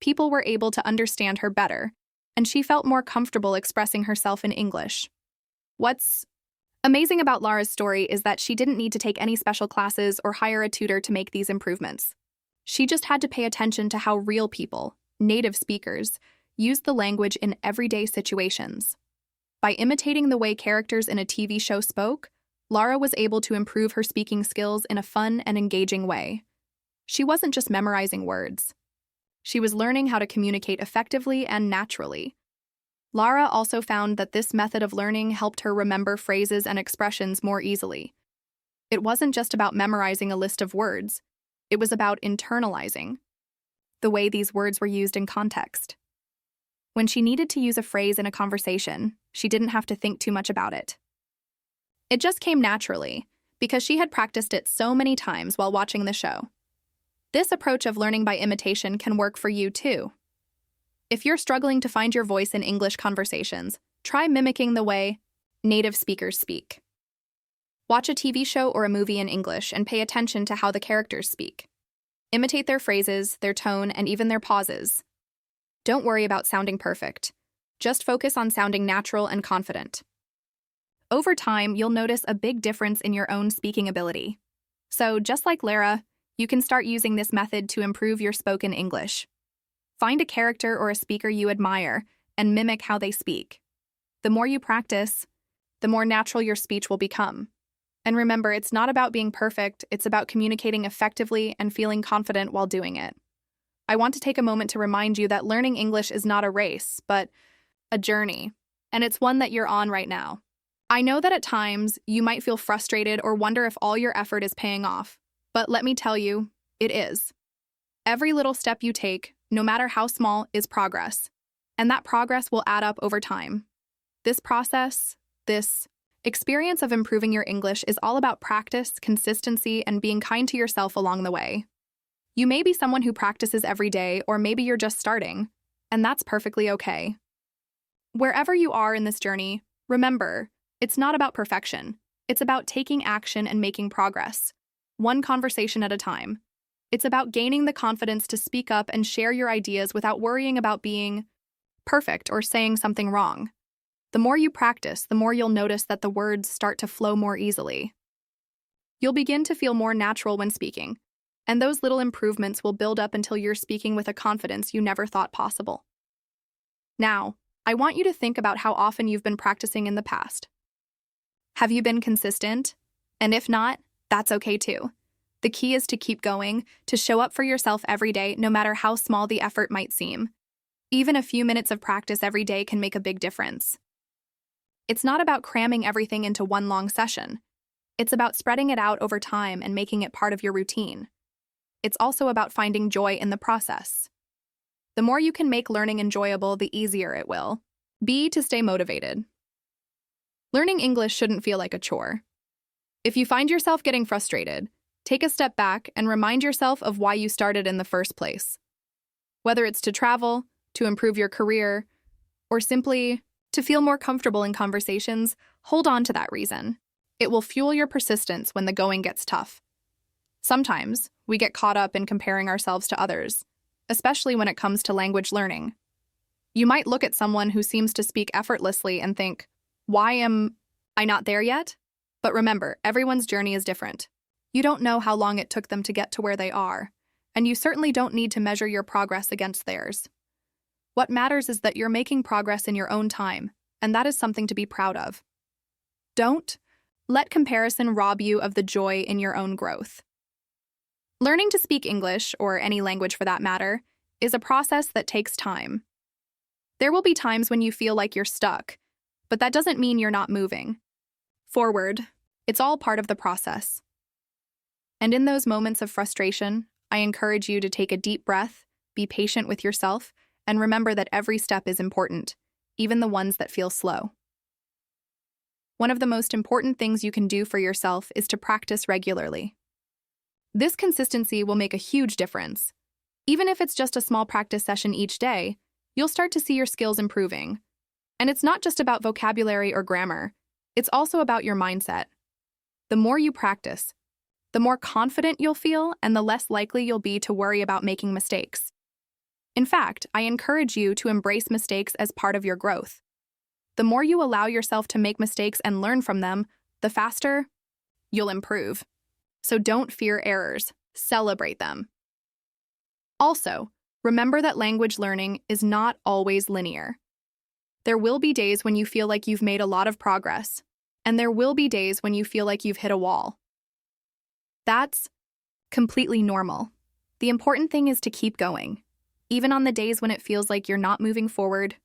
People were able to understand her better, and she felt more comfortable expressing herself in English. What's amazing about Lara's story is that she didn't need to take any special classes or hire a tutor to make these improvements. She just had to pay attention to how real people, native speakers, use the language in everyday situations. By imitating the way characters in a TV show spoke, Lara was able to improve her speaking skills in a fun and engaging way. She wasn't just memorizing words. She was learning how to communicate effectively and naturally. Lara also found that this method of learning helped her remember phrases and expressions more easily. It wasn't just about memorizing a list of words. It was about internalizing the way these words were used in context. When she needed to use a phrase in a conversation, she didn't have to think too much about it. It just came naturally, because she had practiced it so many times while watching the show. This approach of learning by imitation can work for you too. If you're struggling to find your voice in English conversations, try mimicking the way native speakers speak. Watch a TV show or a movie in English and pay attention to how the characters speak. Imitate their phrases, their tone, and even their pauses. Don't worry about sounding perfect. Just focus on sounding natural and confident. Over time, you'll notice a big difference in your own speaking ability. So, just like Lara, you can start using this method to improve your spoken English. Find a character or a speaker you admire and mimic how they speak. The more you practice, the more natural your speech will become. And remember, it's not about being perfect, it's about communicating effectively and feeling confident while doing it. I want to take a moment to remind you that learning English is not a race, but a journey, and it's one that you're on right now. I know that at times you might feel frustrated or wonder if all your effort is paying off, but let me tell you, it is. Every little step you take, no matter how small, is progress, and that progress will add up over time. This process, this experience of improving your English is all about practice, consistency, and being kind to yourself along the way. You may be someone who practices every day, or maybe you're just starting, and that's perfectly okay. Wherever you are in this journey, remember, it's not about perfection. It's about taking action and making progress. one conversation at a time. It's about gaining the confidence to speak up and share your ideas without worrying about being perfect or saying something wrong. The more you practice, the more you'll notice that the words start to flow more easily. You'll begin to feel more natural when speaking, and those little improvements will build up until you're speaking with a confidence you never thought possible. Now, I want you to think about how often you've been practicing in the past. Have you been consistent? And if not, that's okay too. The key is to keep going, to show up for yourself every day, no matter how small the effort might seem. Even a few minutes of practice every day can make a big difference. It's not about cramming everything into one long session. It's about spreading it out over time and making it part of your routine. It's also about finding joy in the process. The more you can make learning enjoyable, the easier it will be to stay motivated. Learning English shouldn't feel like a chore. If you find yourself getting frustrated, take a step back and remind yourself of why you started in the first place. Whether it's to travel, to improve your career, or simply to feel more comfortable in conversations, hold on to that reason. It will fuel your persistence when the going gets tough. Sometimes, we get caught up in comparing ourselves to others, especially when it comes to language learning. You might look at someone who seems to speak effortlessly and think, why am I not there yet? But remember, everyone's journey is different. You don't know how long it took them to get to where they are, and you certainly don't need to measure your progress against theirs. What matters is that you're making progress in your own time, and that is something to be proud of. Don't let comparison rob you of the joy in your own growth. Learning to speak English, or any language for that matter, is a process that takes time. There will be times when you feel like you're stuck, but that doesn't mean you're not moving forward. It's all part of the process. And in those moments of frustration, I encourage you to take a deep breath, be patient with yourself, and remember that every step is important, even the ones that feel slow. One of the most important things you can do for yourself is to practice regularly. This consistency will make a huge difference. Even if it's just a small practice session each day, you'll start to see your skills improving. And it's not just about vocabulary or grammar, it's also about your mindset. The more you practice, the more confident you'll feel and the less likely you'll be to worry about making mistakes. In fact, I encourage you to embrace mistakes as part of your growth. The more you allow yourself to make mistakes and learn from them, the faster you'll improve. So don't fear errors, celebrate them. Also, remember that language learning is not always linear. There will be days when you feel like you've made a lot of progress, and there will be days when you feel like you've hit a wall. That's completely normal. The important thing is to keep going. Even on the days when it feels like you're not moving forward,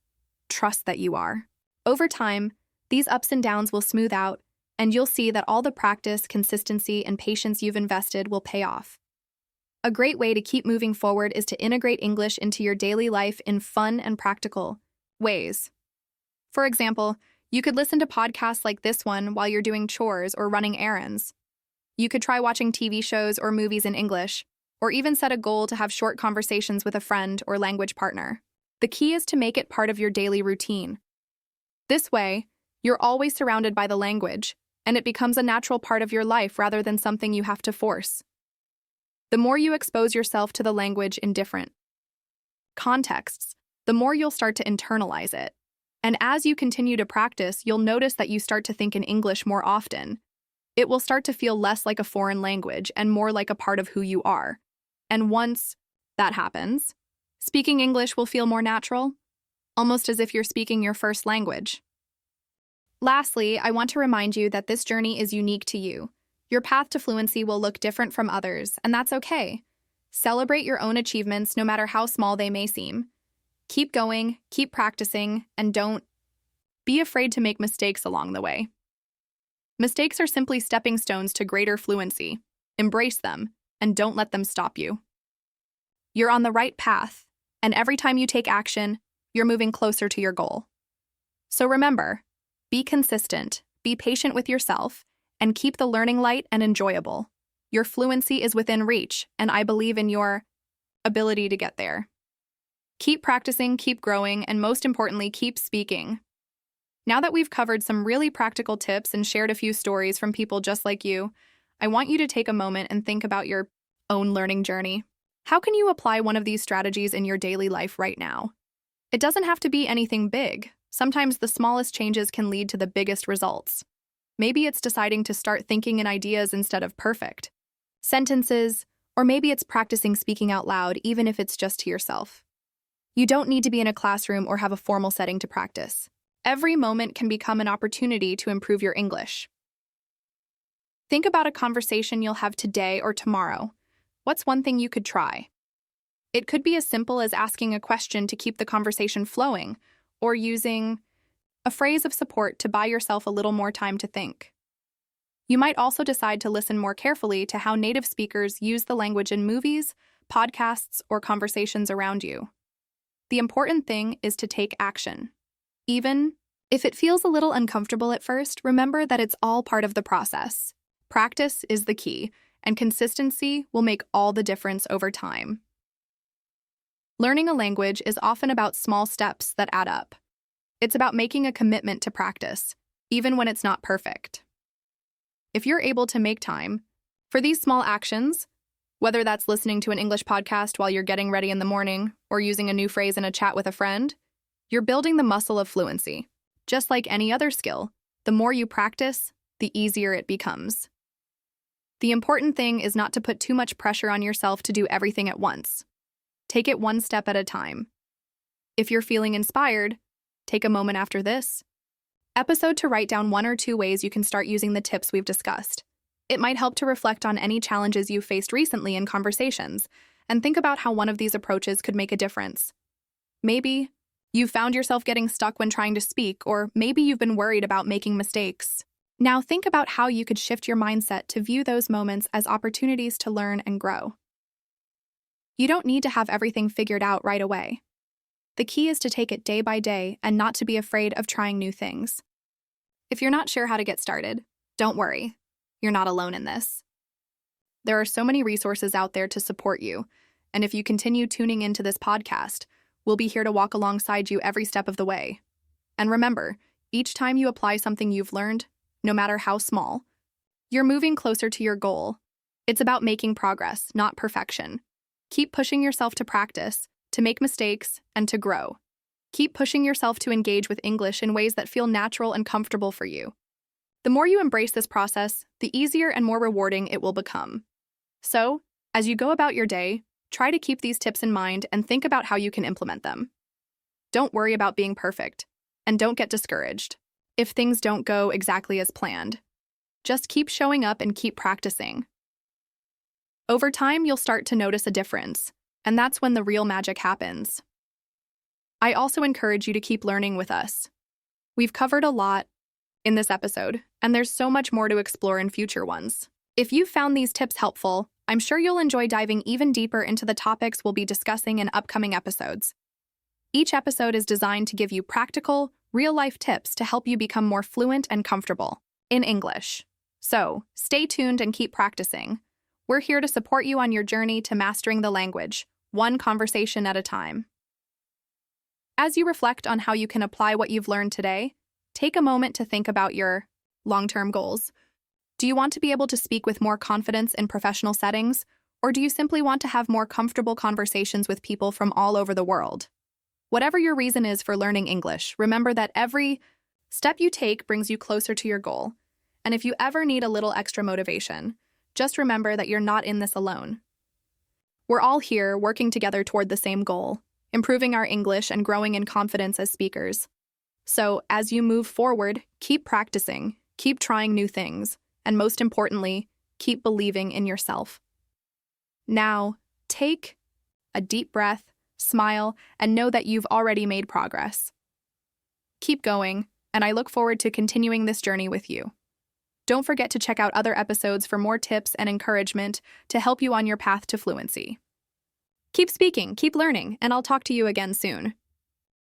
trust that you are. Over time, these ups and downs will smooth out, and you'll see that all the practice, consistency, and patience you've invested will pay off. A great way to keep moving forward is to integrate English into your daily life in fun and practical ways. For example, you could listen to podcasts like this one while you're doing chores or running errands. You could try watching TV shows or movies in English, or even set a goal to have short conversations with a friend or language partner. The key is to make it part of your daily routine. This way, you're always surrounded by the language, and it becomes a natural part of your life rather than something you have to force. The more you expose yourself to the language in different contexts, the more you'll start to internalize it. And as you continue to practice, you'll notice that you start to think in English more often. It will start to feel less like a foreign language and more like a part of who you are. And once that happens, speaking English will feel more natural, almost as if you're speaking your first language. Lastly, I want to remind you that this journey is unique to you. Your path to fluency will look different from others, and that's okay. Celebrate your own achievements no matter how small they may seem. Keep going, keep practicing, and don't be afraid to make mistakes along the way. Mistakes are simply stepping stones to greater fluency. Embrace them, and don't let them stop you. You're on the right path, and every time you take action, you're moving closer to your goal. So remember, be consistent, be patient with yourself, and keep the learning light and enjoyable. Your fluency is within reach, and I believe in your ability to get there. Keep practicing, keep growing, and most importantly, keep speaking. Now that we've covered some really practical tips and shared a few stories from people just like you, I want you to take a moment and think about your own learning journey. How can you apply one of these strategies in your daily life right now? It doesn't have to be anything big. Sometimes the smallest changes can lead to the biggest results. Maybe it's deciding to start thinking in ideas instead of perfect sentences, or maybe it's practicing speaking out loud even if it's just to yourself. You don't need to be in a classroom or have a formal setting to practice. Every moment can become an opportunity to improve your English. Think about a conversation you'll have today or tomorrow. What's one thing you could try? It could be as simple as asking a question to keep the conversation flowing, or using a phrase of support to buy yourself a little more time to think. You might also decide to listen more carefully to how native speakers use the language in movies, podcasts, or conversations around you. The important thing is to take action. Even if it feels a little uncomfortable at first, remember that it's all part of the process. Practice is the key, and consistency will make all the difference over time. Learning a language is often about small steps that add up. It's about making a commitment to practice, even when it's not perfect. If you're able to make time for these small actions, whether that's listening to an English podcast while you're getting ready in the morning or using a new phrase in a chat with a friend, you're building the muscle of fluency. Just like any other skill, the more you practice, the easier it becomes. The important thing is not to put too much pressure on yourself to do everything at once. Take it one step at a time. If you're feeling inspired, take a moment after this episode to write down 1 or 2 ways you can start using the tips we've discussed. It might help to reflect on any challenges you've faced recently in conversations and think about how one of these approaches could make a difference. Maybe you've found yourself getting stuck when trying to speak, or maybe you've been worried about making mistakes. Now think about how you could shift your mindset to view those moments as opportunities to learn and grow. You don't need to have everything figured out right away. The key is to take it day by day and not to be afraid of trying new things. If you're not sure how to get started, don't worry. You're not alone in this. There are so many resources out there to support you, and if you continue tuning into this podcast, we'll be here to walk alongside you every step of the way. And remember, each time you apply something you've learned, no matter how small, you're moving closer to your goal. It's about making progress, not perfection. Keep pushing yourself to practice, to make mistakes, and to grow. Keep pushing yourself to engage with English in ways that feel natural and comfortable for you. The more you embrace this process, the easier and more rewarding it will become. So, as you go about your day, try to keep these tips in mind and think about how you can implement them. Don't worry about being perfect, and don't get discouraged if things don't go exactly as planned. Just keep showing up and keep practicing. Over time, you'll start to notice a difference, and that's when the real magic happens. I also encourage you to keep learning with us. We've covered a lot in this episode, and there's so much more to explore in future ones. If you found these tips helpful, I'm sure you'll enjoy diving even deeper into the topics we'll be discussing in upcoming episodes. Each episode is designed to give you practical, real-life tips to help you become more fluent and comfortable in English. So, stay tuned and keep practicing. We're here to support you on your journey to mastering the language, one conversation at a time. As you reflect on how you can apply what you've learned today, take a moment to think about your long-term goals. Do you want to be able to speak with more confidence in professional settings, or do you simply want to have more comfortable conversations with people from all over the world? Whatever your reason is for learning English, remember that every step you take brings you closer to your goal. And if you ever need a little extra motivation, just remember that you're not in this alone. We're all here working together toward the same goal, improving our English and growing in confidence as speakers. So, as you move forward, keep practicing, keep trying new things, and most importantly, keep believing in yourself. Now, take a deep breath, smile, and know that you've already made progress. Keep going, and I look forward to continuing this journey with you. Don't forget to check out other episodes for more tips and encouragement to help you on your path to fluency. Keep speaking, keep learning, and I'll talk to you again soon.